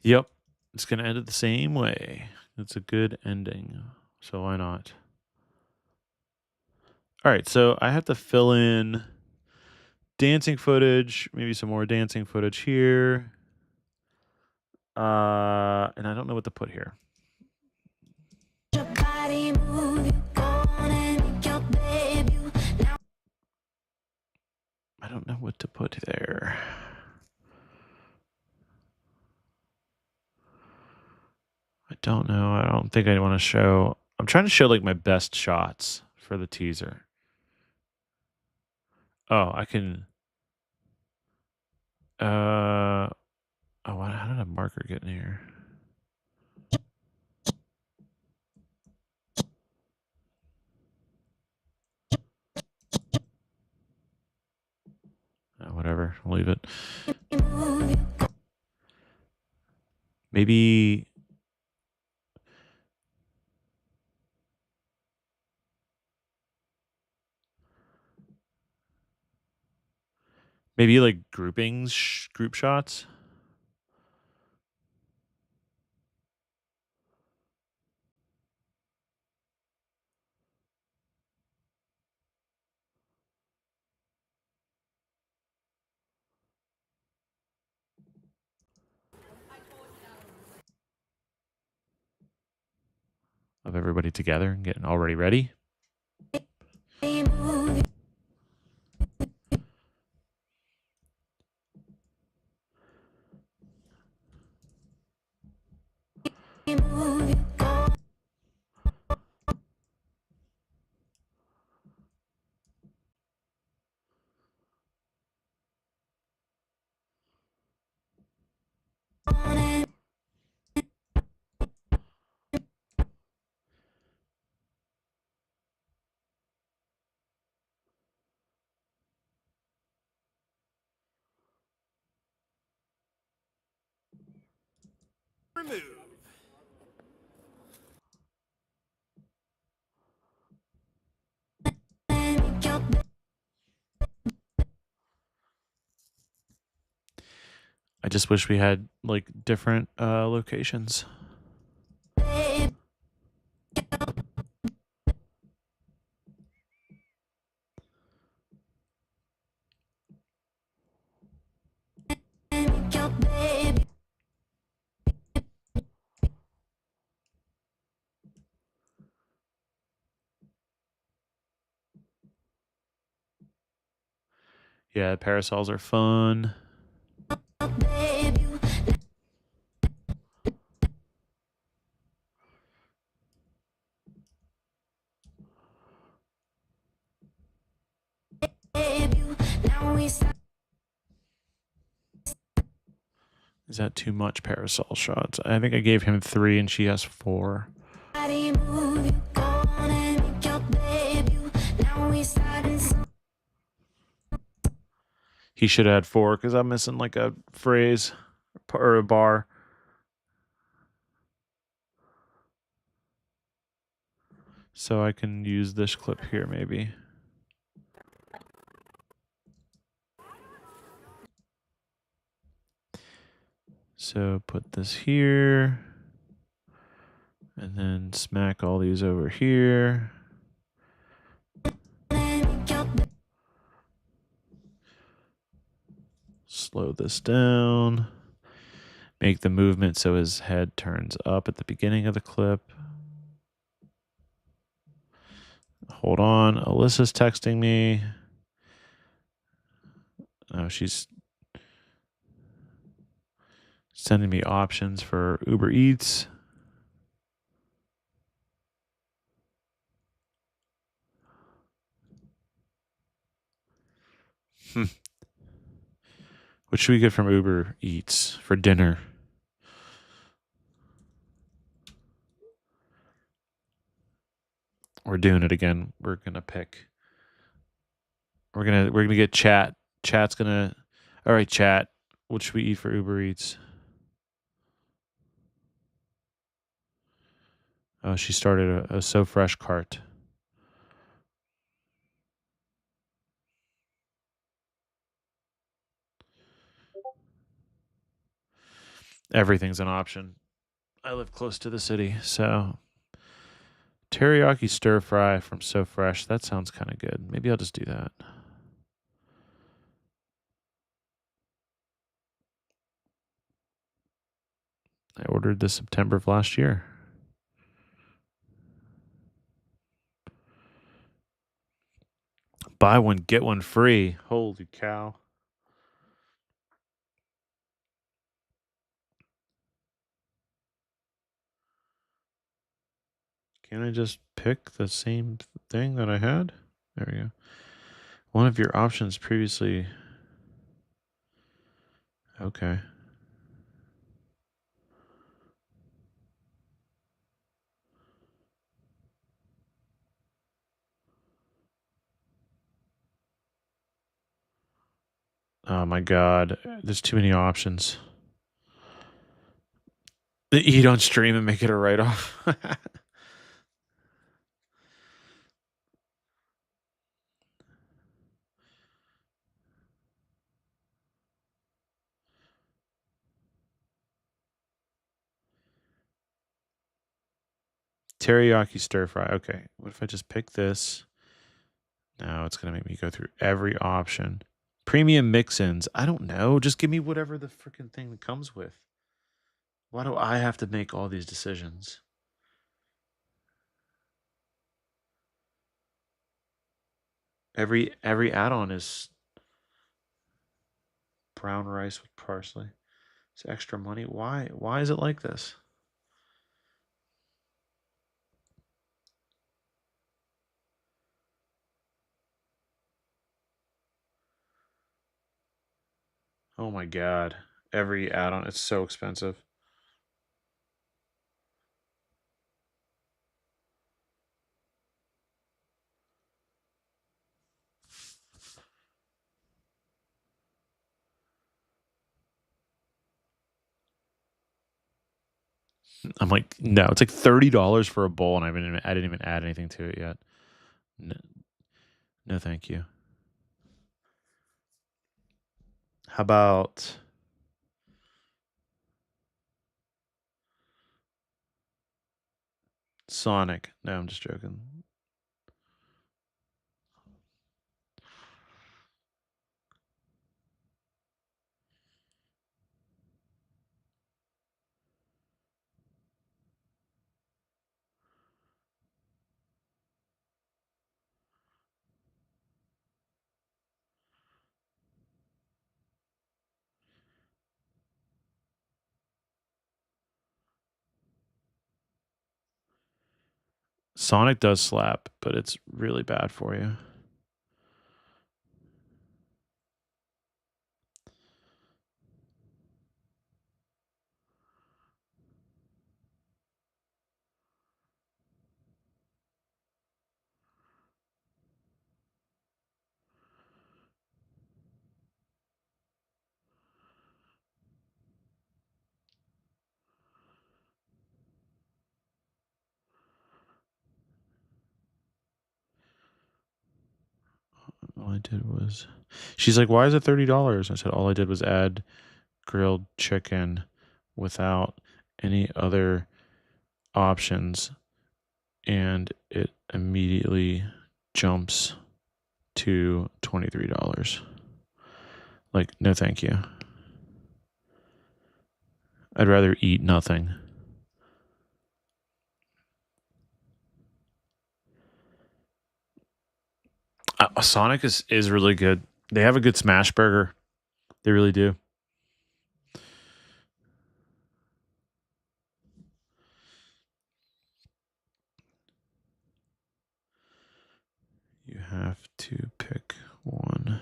Yep. It's going to end it the same way. It's a good ending. So why not? All right. So I have to fill in dancing footage, maybe some more dancing footage here. And I don't know what to put here. Your body move, you go on and make your debut. Now I don't know what to put there. I don't know. I don't think I want to show. I'm trying to show like my best shots for the teaser. Oh, I can. Oh, how did a marker get in here? Whatever. I'll leave it. move, you Maybe. Maybe like groupings, group shots. Of everybody together and getting already ready. move, you move, you go on and Remove. make your I just wish we had like different locations. baby. Make your baby. Yeah, parasols are fun. Debut. Debut. Now we start. Is that too much parasol shots? I think I gave him 3 and she has 4. Body move, you go on and make your debut. Now we starting some He should have had 4 because I'm missing like a phrase or a bar. So I can use this clip here maybe. So put this here. And then smack all these over here. Slow this down. Make the movement so his head turns up at the beginning of the clip. Hold on. Alyssa's texting me. Oh, she's sending me options for Uber Eats. What should we get from Uber Eats for dinner? We're doing it again. We're gonna pick. We're gonna get chat. Chat's gonna. All right, chat. What should we eat for Uber Eats? Oh, she started a So Fresh cart. Everything's an option. I live close to the city, so teriyaki stir fry from So Fresh. That sounds kind of good. Maybe I'll just do that. I ordered this September of last year. Buy one, get one free. Holy cow. Can I just pick the same thing that I had? There we go. One of your options previously. Okay. Oh my god. There's too many options. Eat on stream and make it a write off. Teriyaki stir fry. Okay. What if I just pick this? Now it's going to make me go through every option. Premium mix-ins. I don't know. Just give me whatever the freaking thing comes with. Why do I have to make all these decisions? Every add-on is brown rice with parsley. It's extra money. Why is it like this? Oh my god. Every add-on, it's so expensive. I'm like, no, it's like $30 for a bowl, and I didn't even add anything to it yet. No, no thank you. How about Sonic? No, I'm just joking. Sonic does slap, but it's really bad for you. All I did was, she's like, why is it $30? I said, all I did was add grilled chicken without any other options, and it immediately jumps to $23. Like, no, thank you. I'd rather eat nothing. Sonic is really good. They have a good smash burger. They really do. You have to pick one.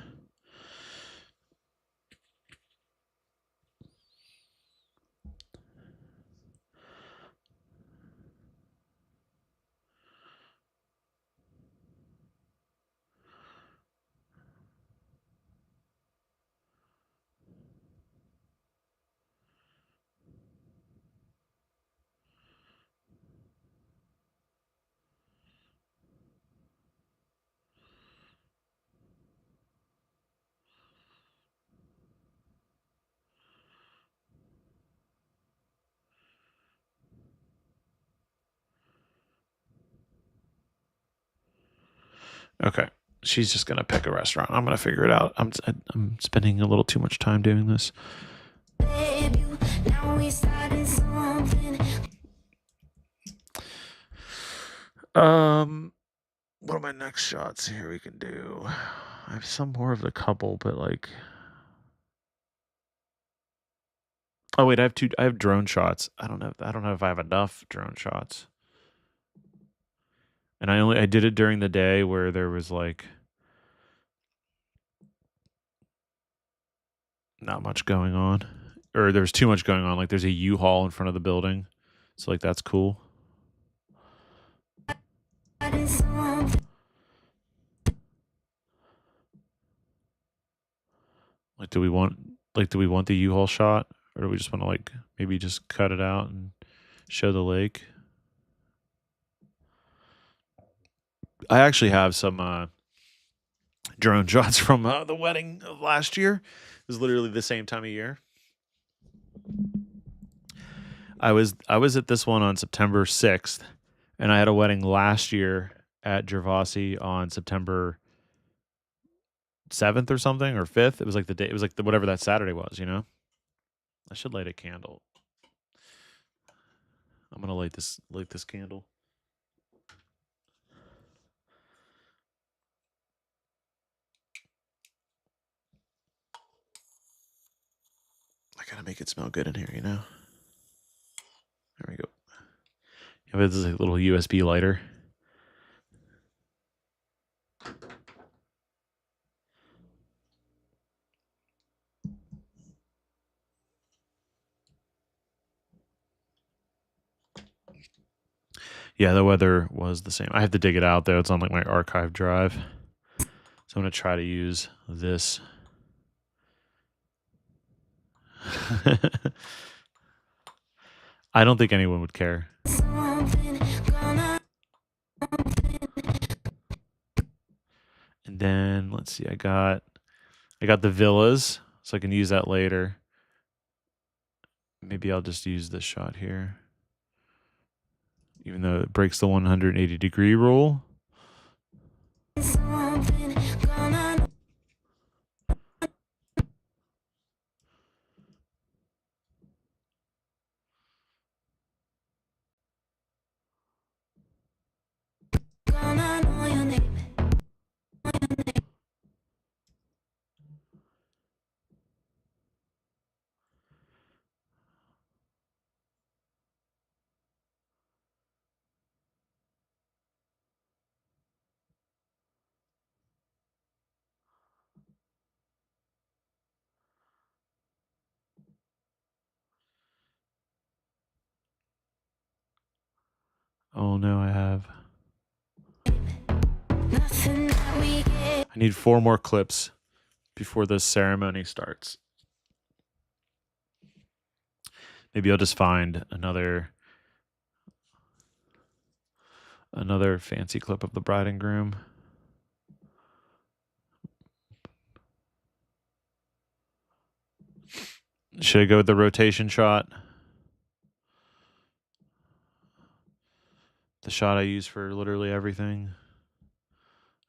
Okay. She's just gonna pick a restaurant. I'm gonna figure it out. I'm spending a little too much time doing this. Now we starting something. What are my next shots here we can do? I have some more of the couple, but like, oh wait, I have drone shots. I don't know if I have enough drone shots. And I did it during the day where there was like not much going on, or there was too much going on. Like there's a U-Haul in front of the building, so like that's cool. Starting something. Like, do we want the U-Haul shot, or do we just want to like maybe just cut it out and show the lake? I actually have some drone shots from the wedding of last year. It was literally the same time of year. I was at this one on September 6th, and I had a wedding last year at Gervasi on September 7th or something, or 5th. It was like the day. It was like whatever that Saturday was. You know. I should light a candle. I'm gonna light this candle. I gotta make it smell good in here, you know. There we go. Yeah, this is a little USB lighter. Yeah, the weather was the same. I have to dig it out though. It's on like my archive drive. So I'm gonna try to use this. I don't think anyone would care. Something gonna. And then let's see, I got the villas, so I can use that later. Maybe I'll just use this shot here. Even though it breaks the 180-degree rule. Something gonna. Gonna know your name. Oh no, I have. Nothing that we get. I need 4 more clips before the ceremony starts. Maybe I'll just find another fancy clip of the bride and groom. Should I go with the rotation shot? The shot I use for literally everything.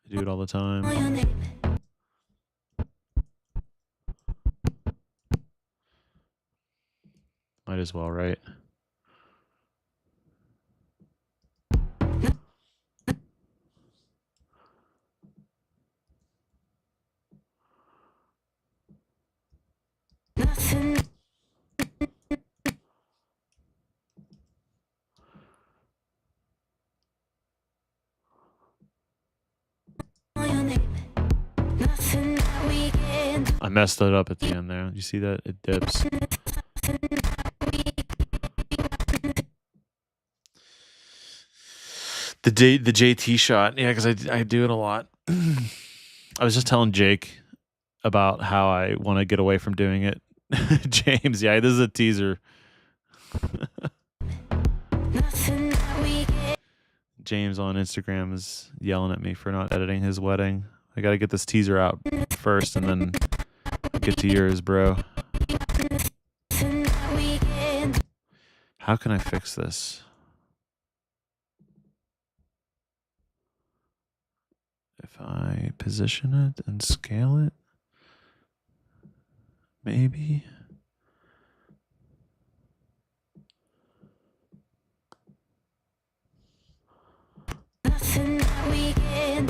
I do it all the Know time. your name. Might as well, right? Nothing. Know your name. Nothing that we get. I messed it up at the end there. You see that? It dips. The JT shot. Yeah, because I do it a lot. I was just telling Jake about how I want to get away from doing it. James, yeah, this is a teaser. Nothing that we get. James on Instagram is yelling at me for not editing his wedding. I got to get this teaser out first and then get to yours, bro. Nothing that we get. How can I fix this? If I position it and scale it, maybe.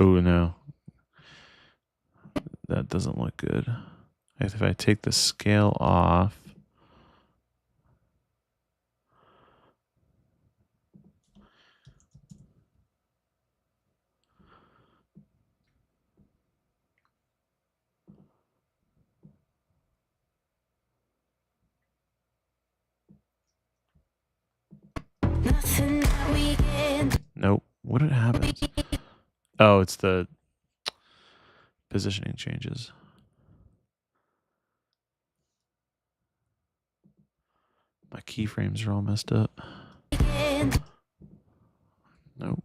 Oh no, that doesn't look good. If I take the scale off, nope. What did happen? Oh, it's the positioning changes. My keyframes are all messed up. Nope.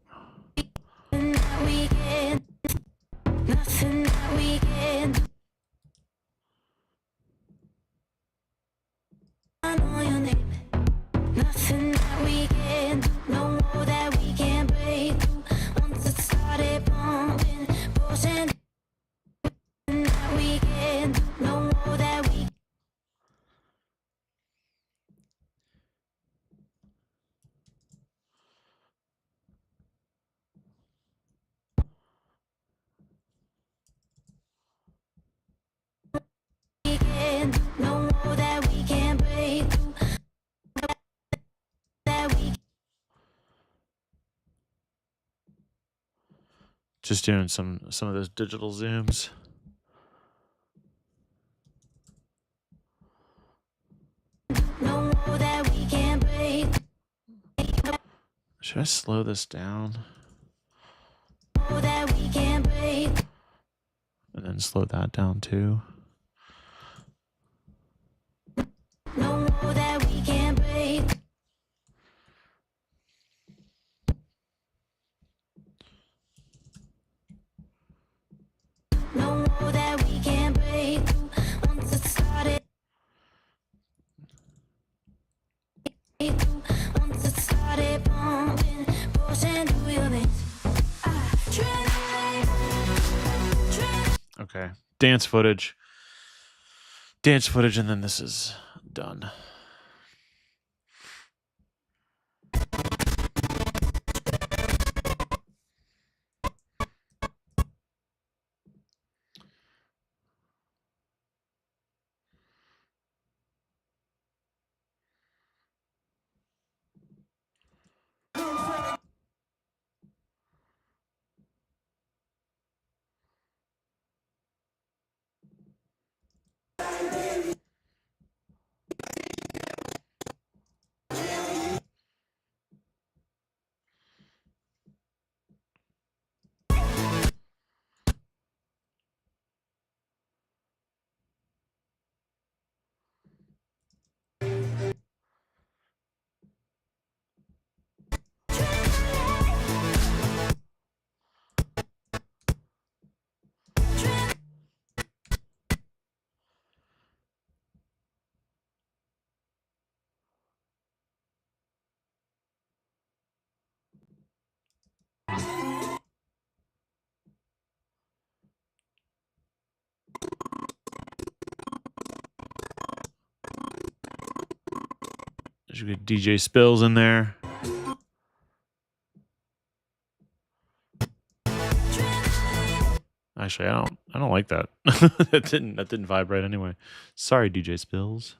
Just doing some of those digital zooms. Should I slow this down? And then slow that down too. Okay, dance footage, and then this is done. There's a good DJ Spills in there. Actually, I don't like that. that didn't vibe right anyway. Sorry, DJ Spills.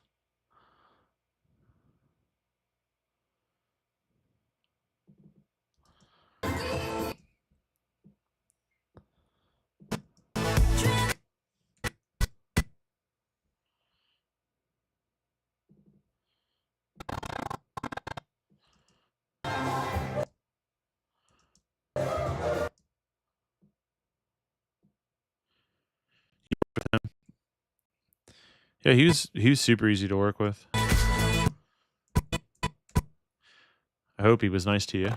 Yeah, he was super easy to work with. I hope he was nice to you.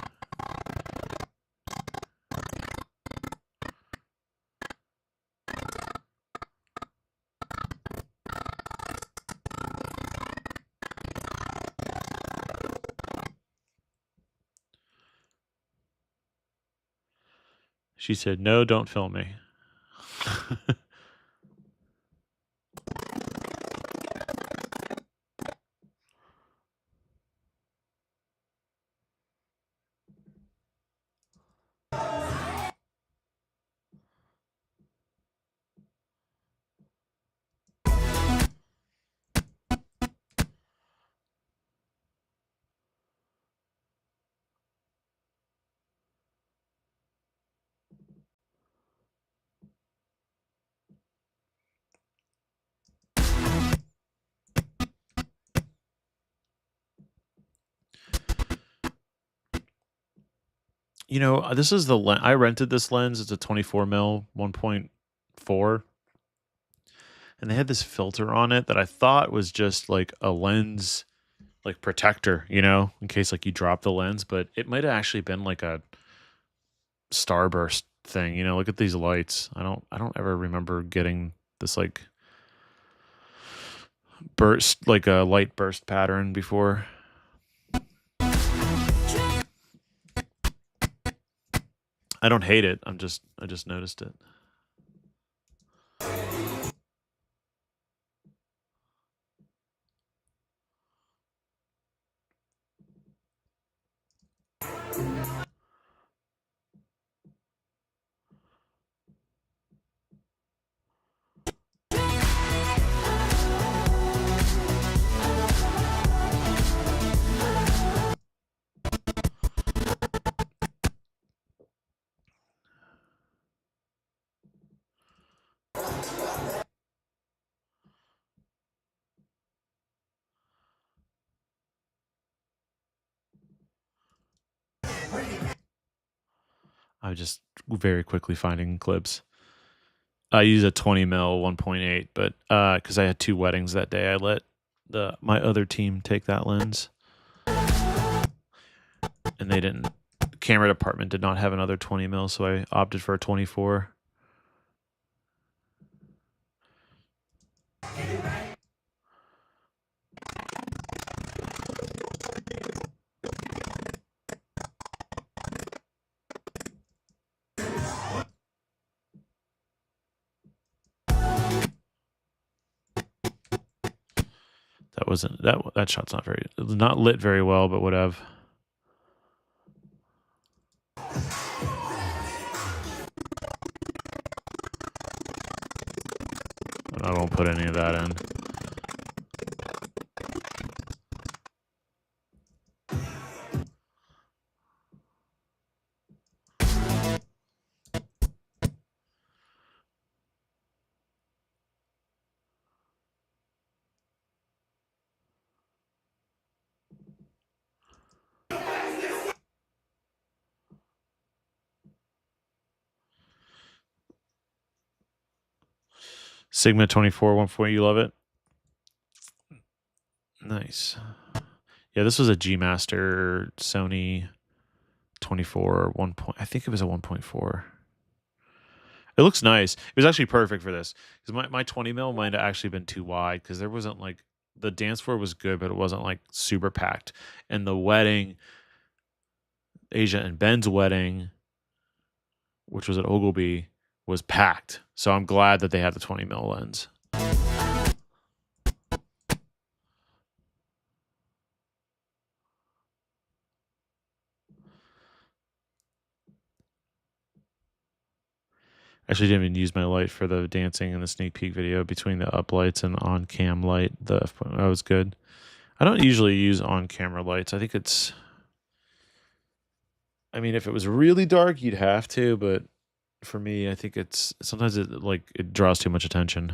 She said, "No, don't film me." You know, this is the I rented this lens. It's a 24 mil 1.4, and they had this filter on it that I thought was just like a lens like protector, you know, in case like you drop the lens, but it might have actually been like a starburst thing. You know, look at these lights. I don't ever remember getting this like burst, like a light burst pattern before. I don't hate it. I just noticed it. I'm just very quickly finding clips. I use a 20 mil 1.8, but because I had two weddings that day, I let my other team take that lens, and they didn't. The camera department did not have another 20 mil, so I opted for a 24. That wasn't that shot's not very, it was not lit very well, but whatever. I won't put any of that in. Sigma 24 1.4, you love it? Nice. Yeah, this was a G Master Sony 24 1. I think it was a 1.4. It looks nice. It was actually perfect for this because my 20 mil might have actually been too wide because there wasn't like, the dance floor was good, but it wasn't like super packed. And the wedding, Asia and Ben's wedding, which was at Ogilvy, was packed. So I'm glad that they had the 20 mil lens. Actually didn't even use my light for the dancing in the sneak peek video between the up lights and on cam light. That was good. I don't usually use on camera lights. I think it's, I mean, if it was really dark, you'd have to, but for me, I think it's sometimes it draws too much attention.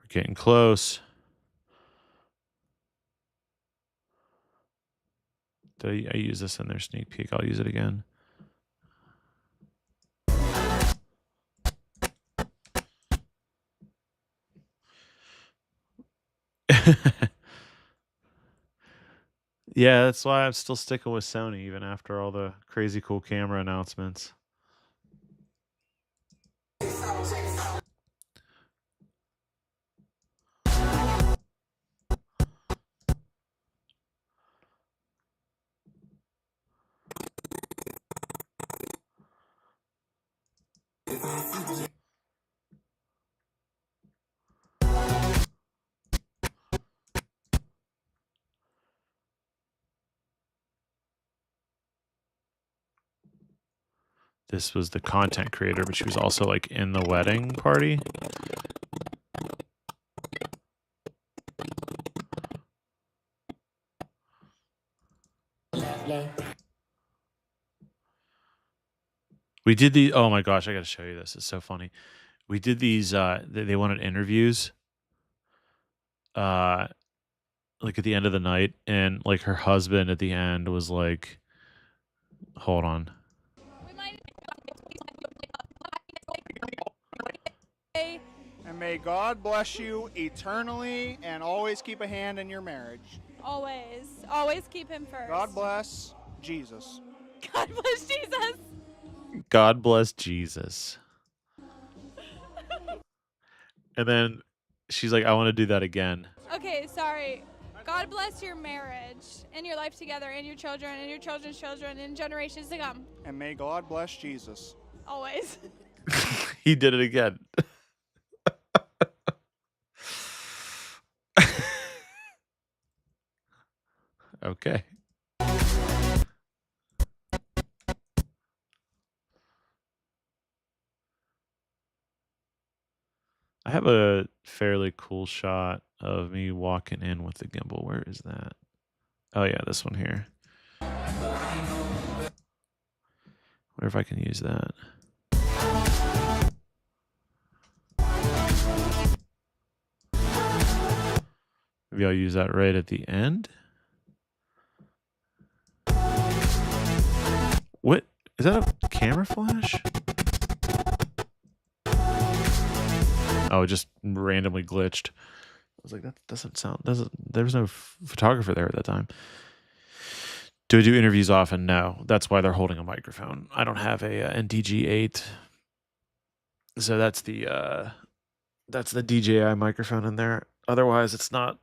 We're getting close. Did I use this in their sneak peek? I'll use it again. Yeah, that's why I'm still sticking with Sony even after all the crazy cool camera announcements. This was the content creator, but she was also like in the wedding party. We did the, oh my gosh, I got to show you this. It's so funny. We did these, they wanted interviews, like at the end of the night. And like her husband at the end was like, hold on. And may God bless you eternally and always keep a hand in your marriage. Always. Always keep him first. God bless Jesus. God bless Jesus. God bless Jesus. And then she's like, I want to do that again. Okay, sorry. God bless your marriage and your life together and your children and your children's children and generations to come. And may God bless Jesus. Always. He did it again. Okay. I have a fairly cool shot of me walking in with the gimbal. Where is that? Oh yeah, this one here. Wonder if I can use that. Maybe I'll use that right at the end. What? Is that a camera flash? Oh, it just randomly glitched. I was like, that doesn't sound, there was no photographer there at that time. Do I do interviews often? No. That's why they're holding a microphone. I don't have a NTG8. So that's the DJI microphone in there. Otherwise, it's not,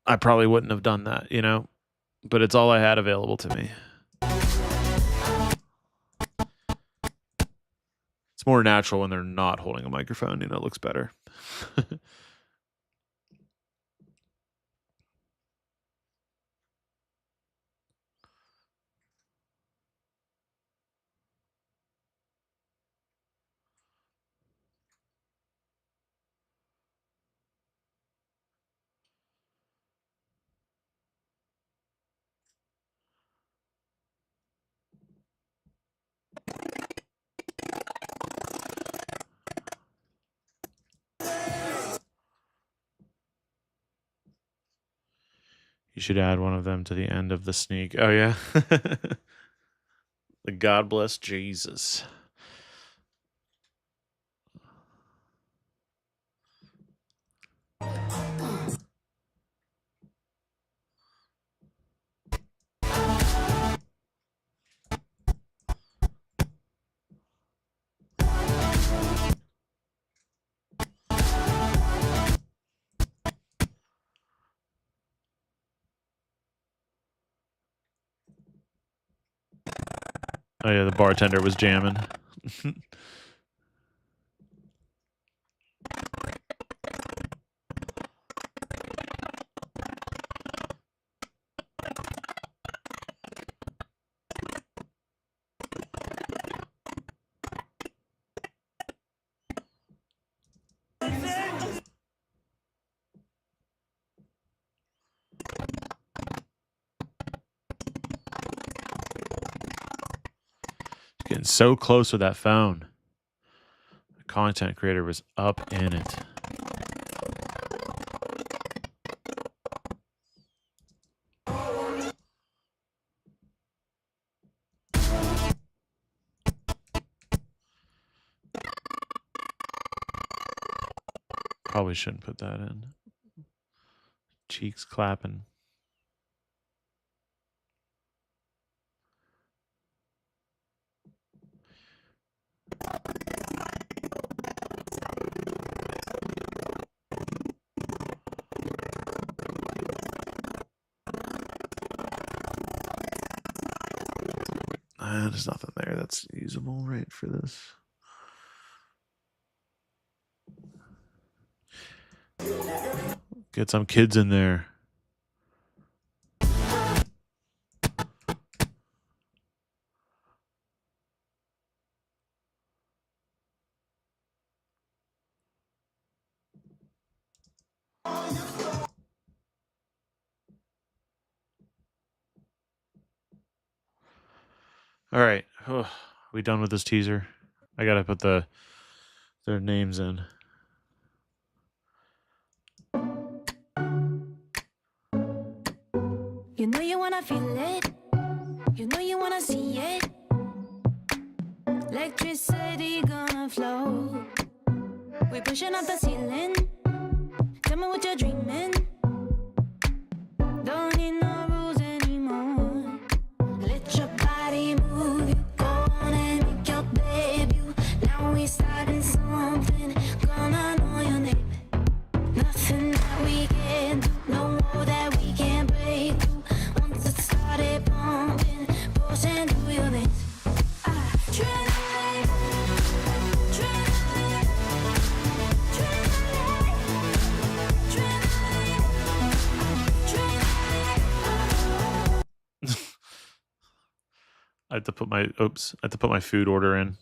I probably wouldn't have done that, you know, but it's all I had available to me. It's more natural when they're not holding a microphone, you know, it looks better. You should add one of them to the end of the sneak. Oh, yeah. The God bless Jesus. Oh, yeah, the bartender was jamming. Getting so close with that phone. The content creator was up in it. Probably shouldn't put that in. Cheeks clapping. There's nothing there that's usable, right, for this. Get some kids in there. All right. We done with this teaser? I gotta put their names in. You know you wanna feel it. You know you wanna see it. Electricity gonna flow. We pushing up the ceiling. Tell me what you're dreaming. Don't need no rules anymore. Let your body move. You go on and make your debut. Now we starting something. Gonna know your name. Nothing that we can't do. No more that we can't break through. Once it started pumping, pushing through your veins. Adrenaline, adrenaline, adrenaline, adrenaline. I have to put my I have to put my food order in.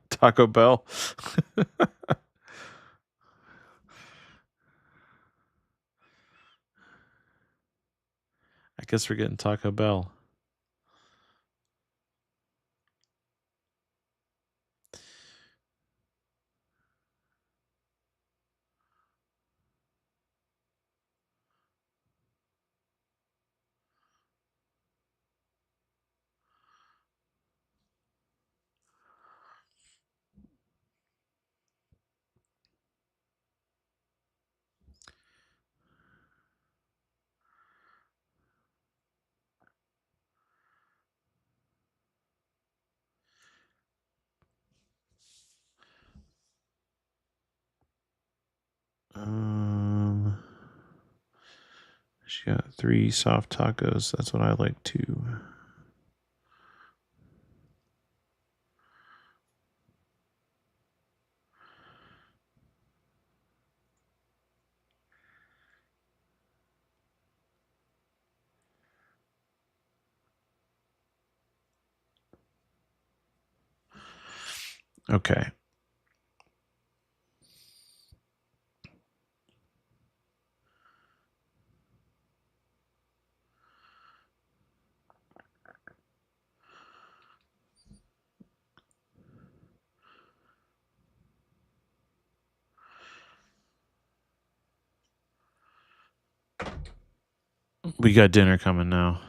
Taco Bell. I guess we're getting Taco Bell. She got 3 soft tacos. That's what I like too. Okay. We got dinner coming now.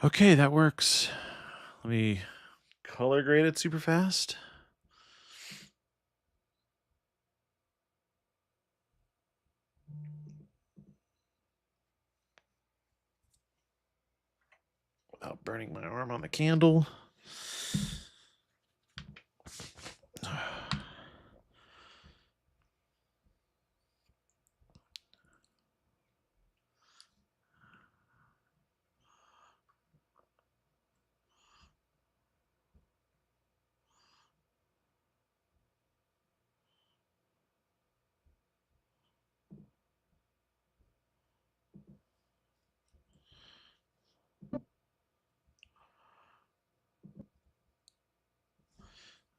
Okay, that works. Let me color grade it super fast. without burning my arm on the candle.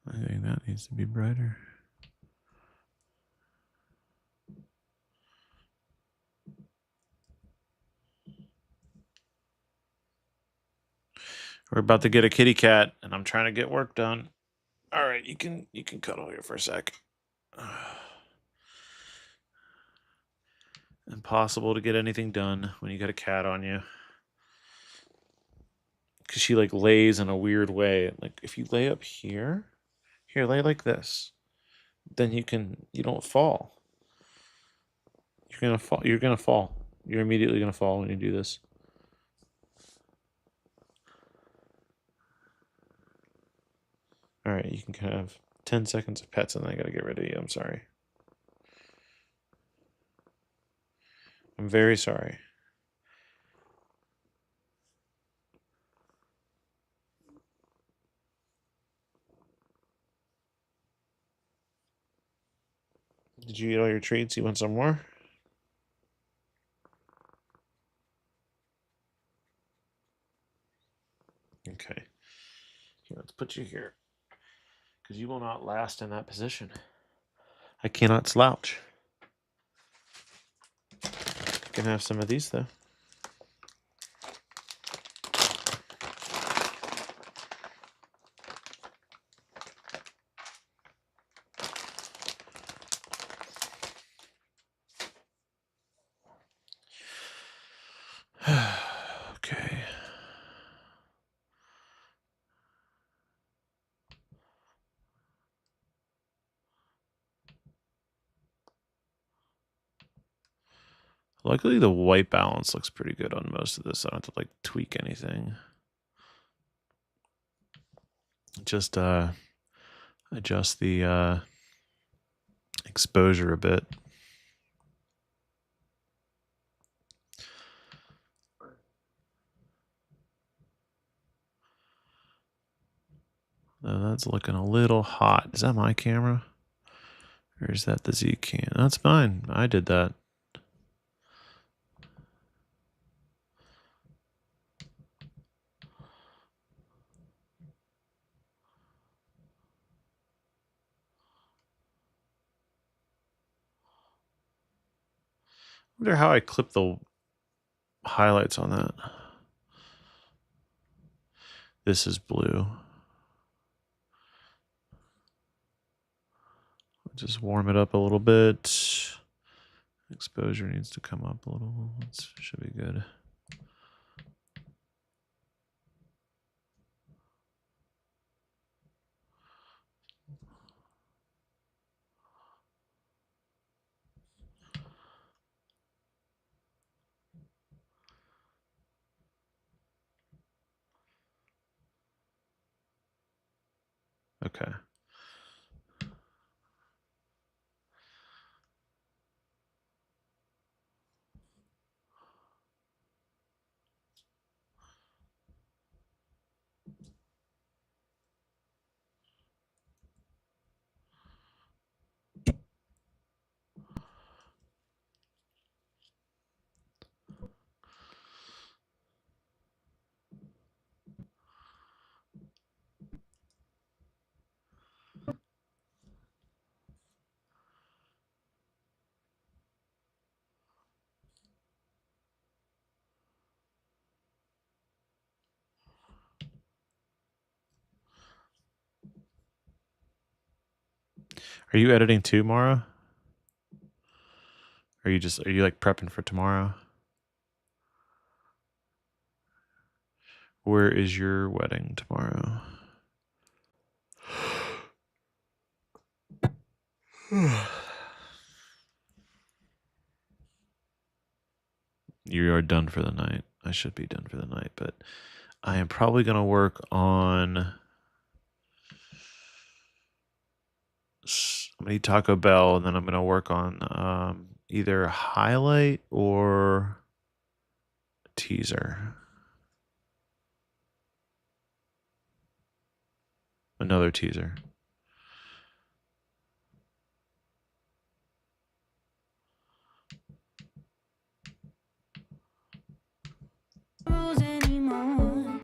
I think that needs to be brighter. We're about to get a kitty cat, and I'm trying to get work done. All right, you can cuddle here for a sec. Impossible to get anything done when you got a cat on you. Because she like lays in a weird way. Like if you lay up here, lay like this, then you don't fall. You're gonna fall. You're gonna fall. You're immediately gonna fall when you do this. All right, you can have 10 seconds of pets, and then I gotta get rid of you. I'm sorry. I'm very sorry. Did you eat all your treats? You want some more? Okay. Here, let's put you here. Because you will not last in that position. I cannot slouch. You can have some of these, though. Okay. Luckily, the white balance looks pretty good on most of this. I don't have to like tweak anything. Just adjust the exposure a bit. That's looking a little hot. Is that my camera? Or is that the Z cam? That's mine. I did that. I wonder how I clip the highlights on that. This is blue. Just warm it up a little bit. Exposure needs to come up a little. That should be good. Okay. Are you editing too, Mara? Are you like prepping for tomorrow? Where is your wedding tomorrow? You are done for the night. I should be done for the night, but I am probably going to work on. I'm going to eat Taco Bell, and then I'm going to work on either highlight or teaser. Another teaser. rules anymore.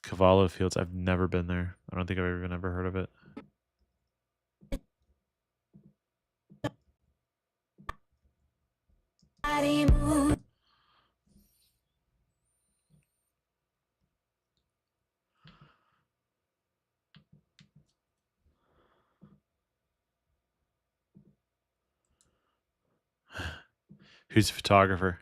Cavallo Fields. I've never been there. I don't think I've even ever heard of it. Body move. Who's the photographer?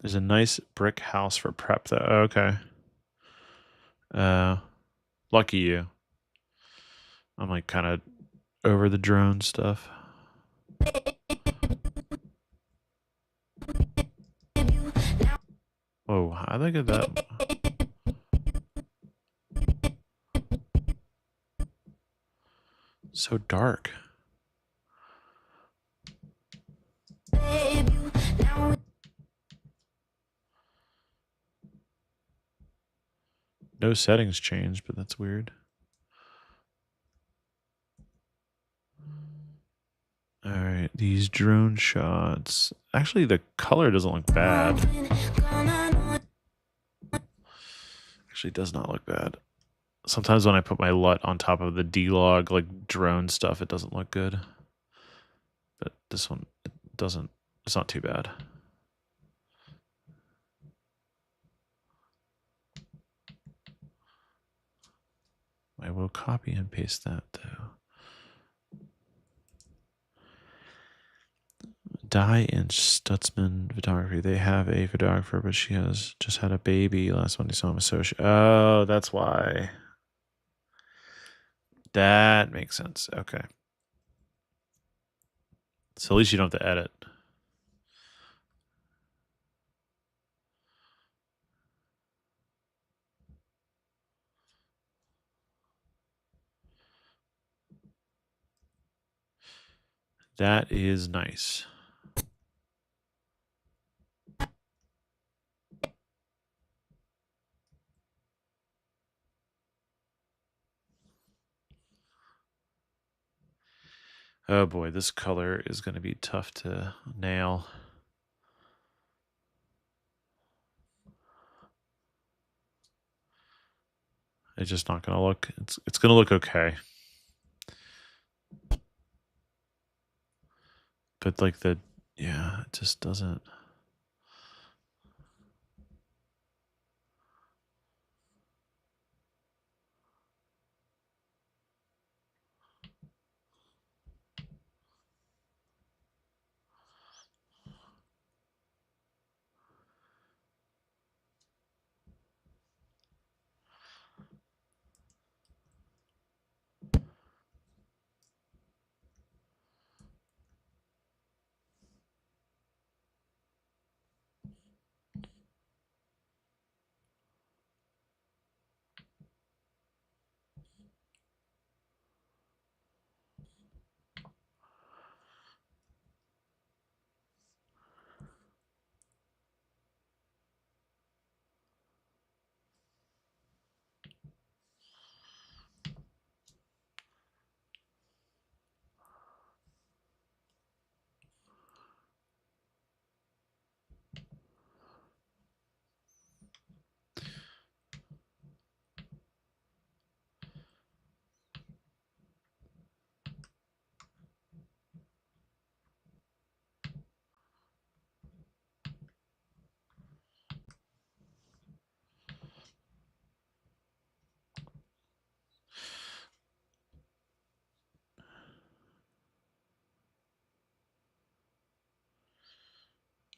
There's a nice brick house for prep, though. Okay. Lucky you. I'm like kind of over the drone stuff. Whoa, I think of that. So dark. No settings changed, but that's weird. All right, these drone shots. Actually, the color doesn't look bad. Actually, does not look bad. Sometimes when I put my LUT on top of the D-Log, like drone stuff, it doesn't look good. But this one, it doesn't. It's not too bad. I will copy and paste that, though. Dye and Stutzman Photography. They have a photographer, but she has just had a baby. Last one you saw him associate. Oh, that's why. That makes sense. Okay. So at least you don't have to edit. That is nice. Oh boy, this color is going to be tough to nail. It's just not going to look. It's going to look okay. But like yeah, it just doesn't.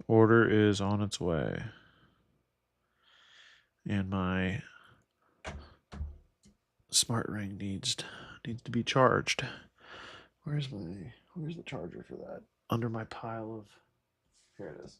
Order is on its way. And my smart ring needs to be charged. Where's the charger for that? Under my pile of, here it is.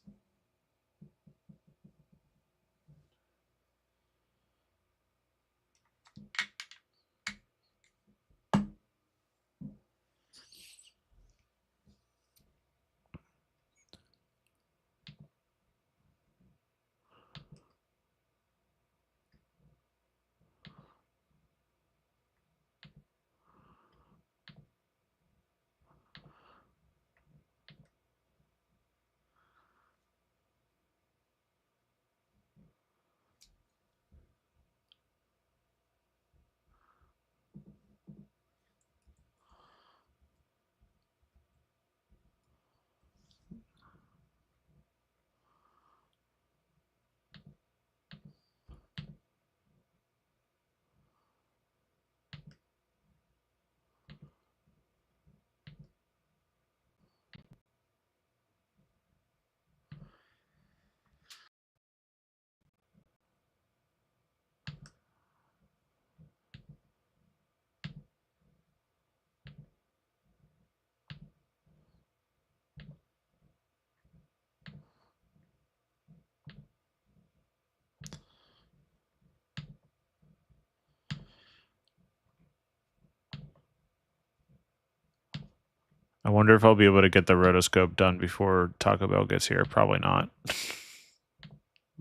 I wonder if I'll be able to get the rotoscope done before Taco Bell gets here. Probably not.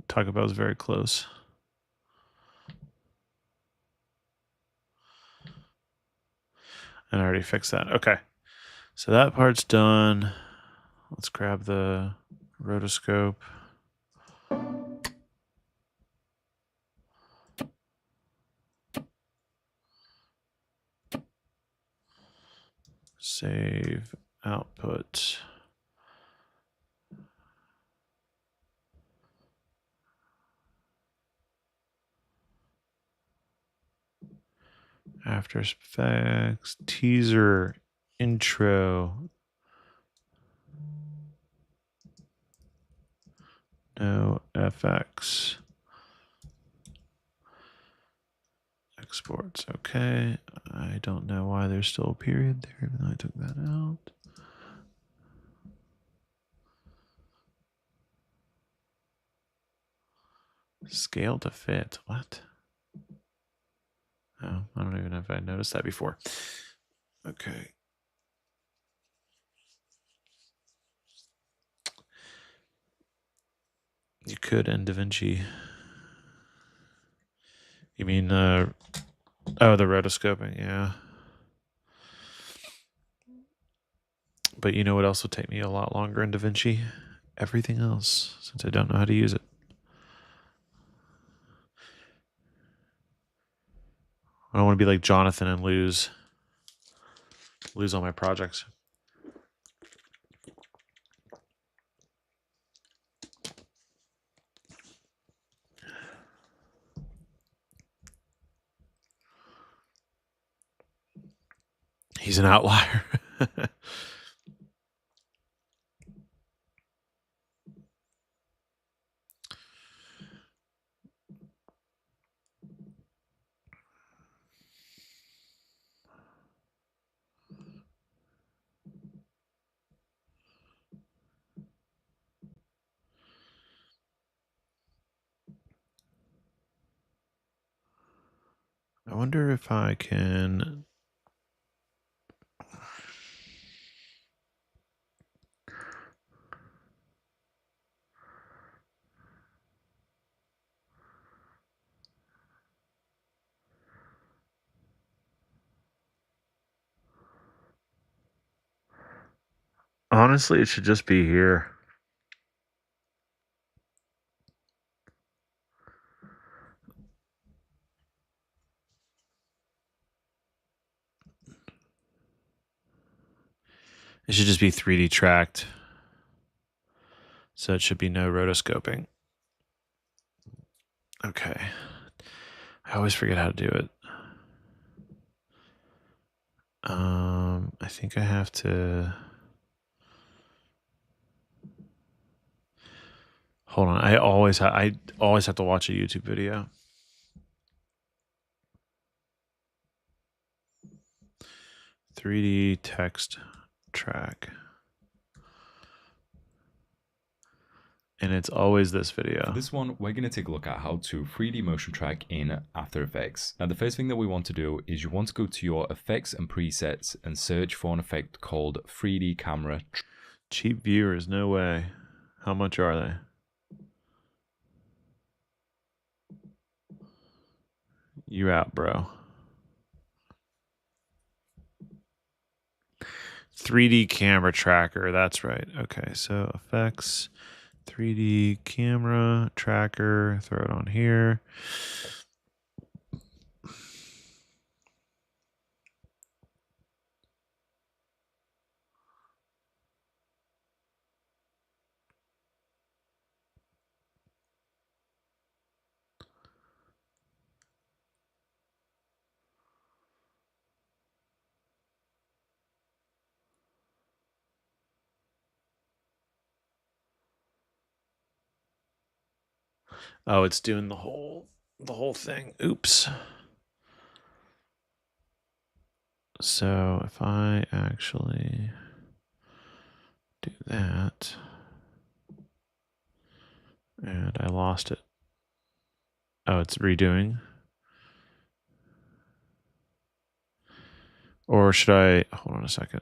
Taco Bell's very close. And I already fixed that. Okay. So that part's done. Let's grab the rotoscope. Save output. After Effects, teaser, intro. No FX. Exports. Okay. I don't know why there's still a period there, even though I took that out. Scale to fit. What? Oh, I don't even know if I noticed that before. Okay. You could in DaVinci. You mean, oh, the rotoscoping, yeah. But you know what else would take me a lot longer in DaVinci? Everything else, since I don't know how to use it. I don't want to be like Jonathan and lose all my projects. He's an outlier. I wonder if I can. Honestly, it should just be here. It should just be 3D tracked. So it should be no rotoscoping. Okay. I always forget how to do it. I think I have to. Hold on. I always have to watch a YouTube video. "3D text track." And it's always this video. For this one, we're going to take a look at how to 3D motion track in After Effects. Now, the first thing that we want to do is you want to go to your effects and presets and search for an effect called 3D camera. Cheap viewers, no way. How much are they? You out, bro. 3D camera tracker. That's right. Okay, so effects, 3D camera tracker. Throw it on here. Oh, it's doing the whole thing. Oops. So if I actually do that, and I lost it. Oh, it's redoing. Or should I hold on a second?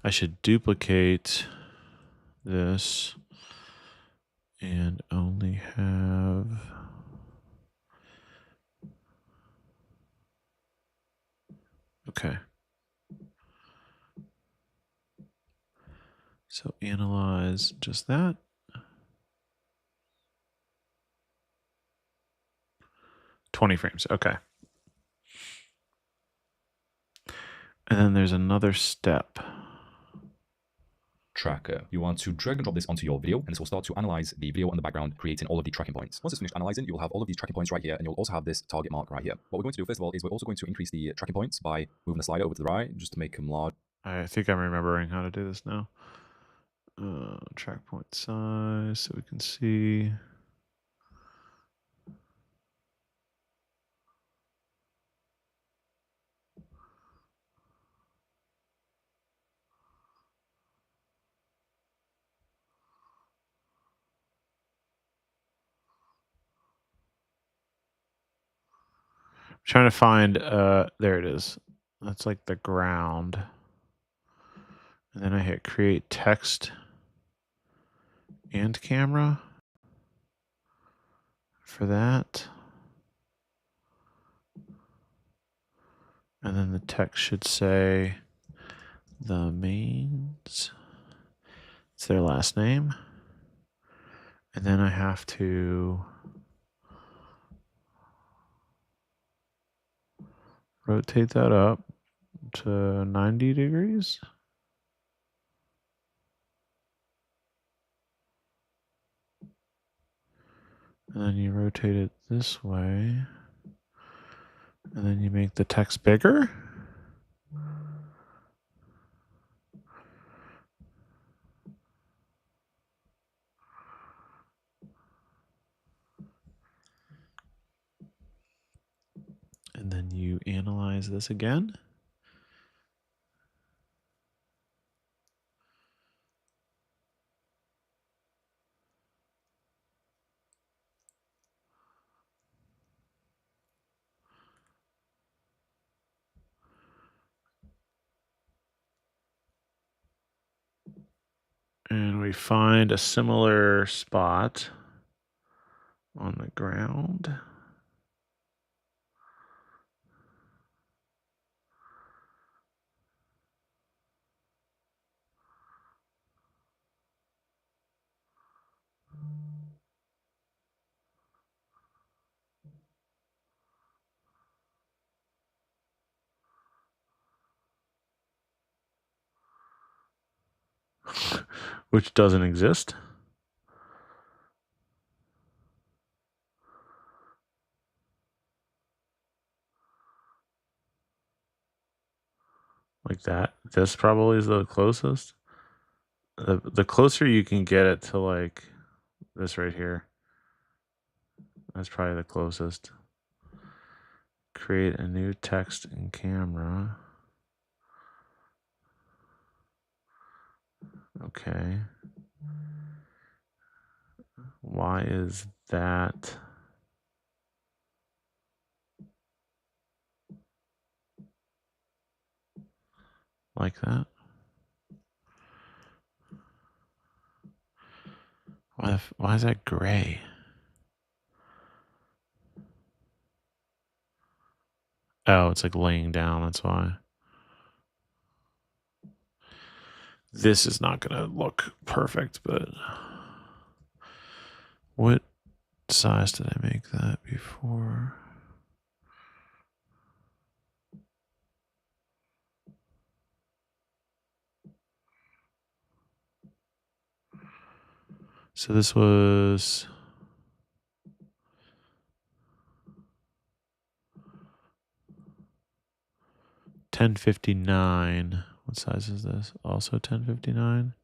I should duplicate this and only have okay. So analyze just that. "20 frames. Okay. And then there's another step. Tracker. You want to drag and drop this onto your video, and this will start to analyze the video in the background, creating all of the tracking points. Once it's finished analyzing, you'll have all of these tracking points right here, and you'll also have this target mark right here. What we're going to do first of all is we're also going to increase the tracking points by moving the slider over to the right, just to make them large. I think I'm remembering how to do this now. Track point size so we can see. Trying to find there it is. That's like the ground. And then I hit create text and camera for that. And then the text should say the mains. It's their last name. And then I have to rotate that up to 90 degrees. And then you rotate it this way. And then you make the text bigger. And then you analyze this again. And we find a similar spot on the ground. Which doesn't exist. like that. This probably is the closest. The closer you can get it to like this right here. That's probably the closest. Create a new text in camera. Okay. Why is that? Like that? Why is that gray? Oh, it's like laying down, that's why. This is not gonna look perfect, but what size did I make that before? So this was 1059. What size is this? Also 1059.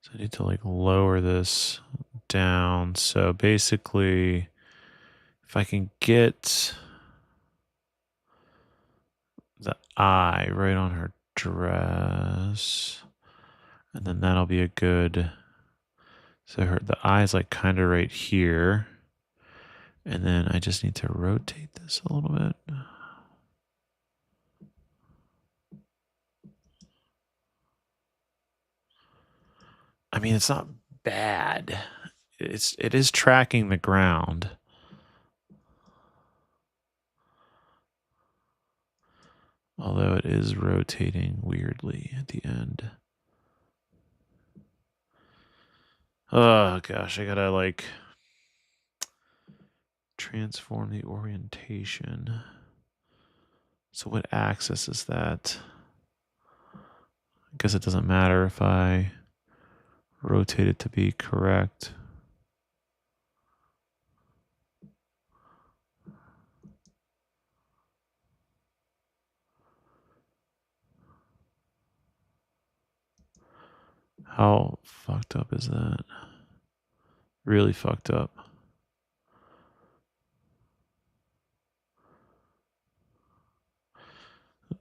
So I need to like lower this down. So basically, if I can get the eye right on her dress, and then that'll be a good. So the eye's like kind of right here, and then I just need to rotate this a little bit. I mean, it's not bad. It is tracking the ground. Although it is rotating weirdly at the end. Oh gosh, I gotta like transform the orientation. So what axis is that? I guess it doesn't matter if I rotate it to be correct. How fucked up is that? Really fucked up.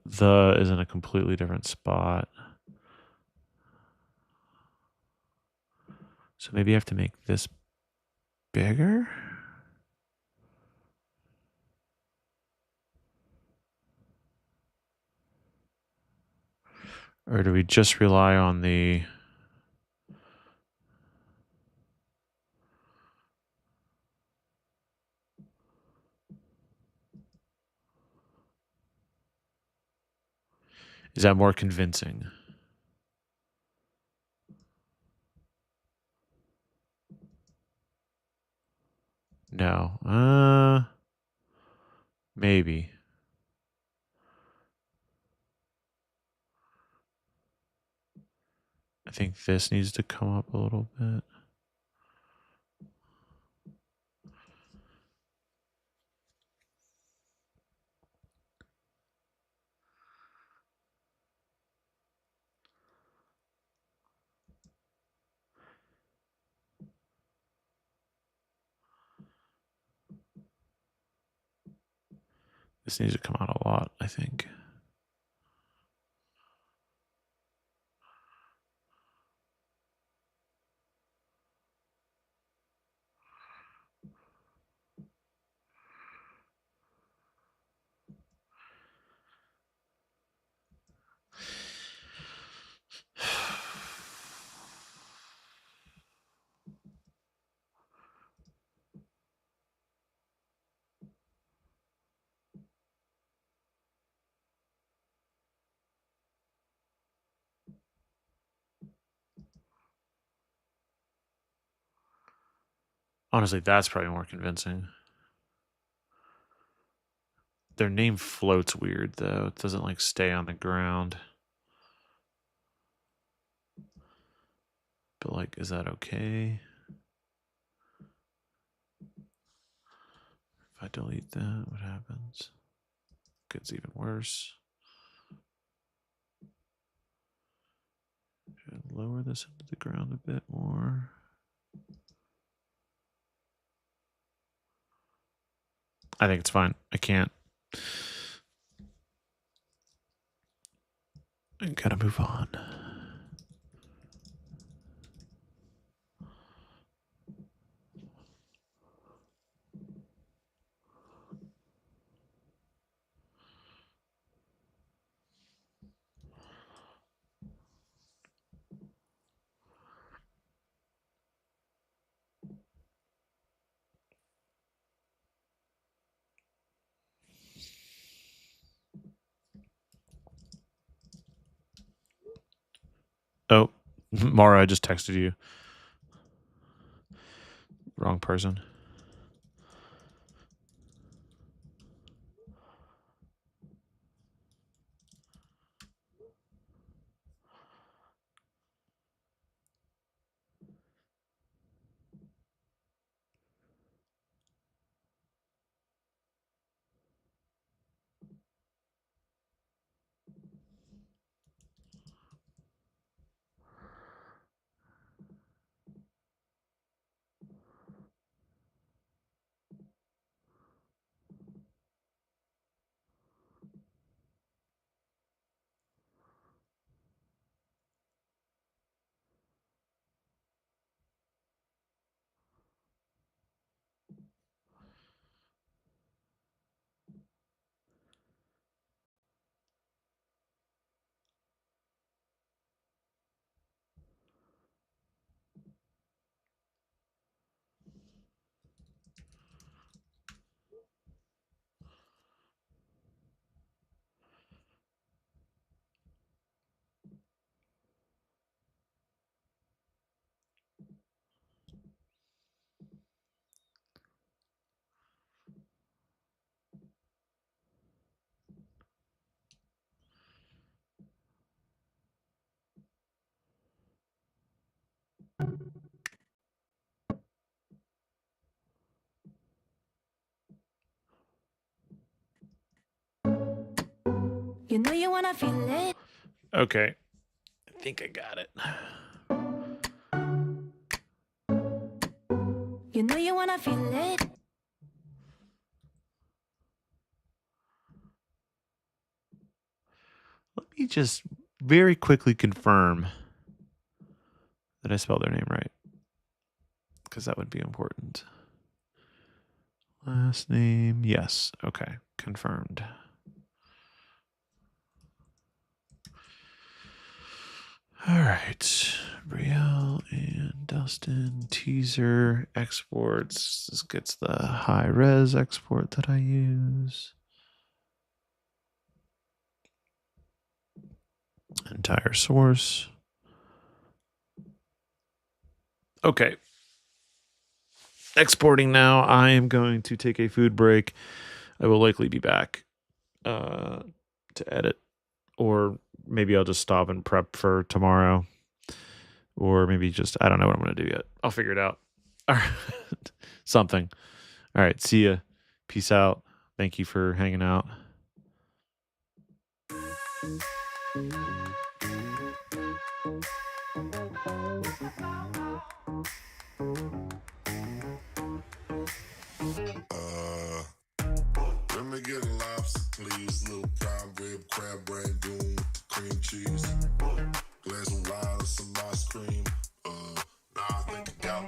The is in a completely different spot. So maybe I have to make this bigger? Or do we just rely on the... Is that more convincing? No. Maybe. I think this needs to come up a little bit. This needs to come out a lot, I think. Honestly, that's probably more convincing. Their name floats weird, though. It doesn't, like, stay on the ground. But like, is that okay? If I delete that, what happens? Gets even worse. Should I lower this into the ground a bit more? I think it's fine. I can't. I gotta move on. Oh, Mara, I just texted you. Wrong person. You know you wanna feel it. Okay. I think I got it. You know you wanna feel it. Let me just very quickly confirm that I spelled their name right, because that would be important. Last name, yes. Okay, confirmed. All right, Brielle and Dustin teaser exports. This gets the high res export that I use. Entire source. Okay. Exporting now. I am going to take a food break. I will likely be back to edit, or maybe I'll just stop and prep for tomorrow, or maybe just, I don't know what I'm going to do yet. I'll figure it out. All right. Something. All right. See ya. Peace out. Thank you for hanging out. Let me get a lobster, please. Little prime rib, crab rangoon, cream cheese. Glass of wine, some ice cream. Nah, I think I got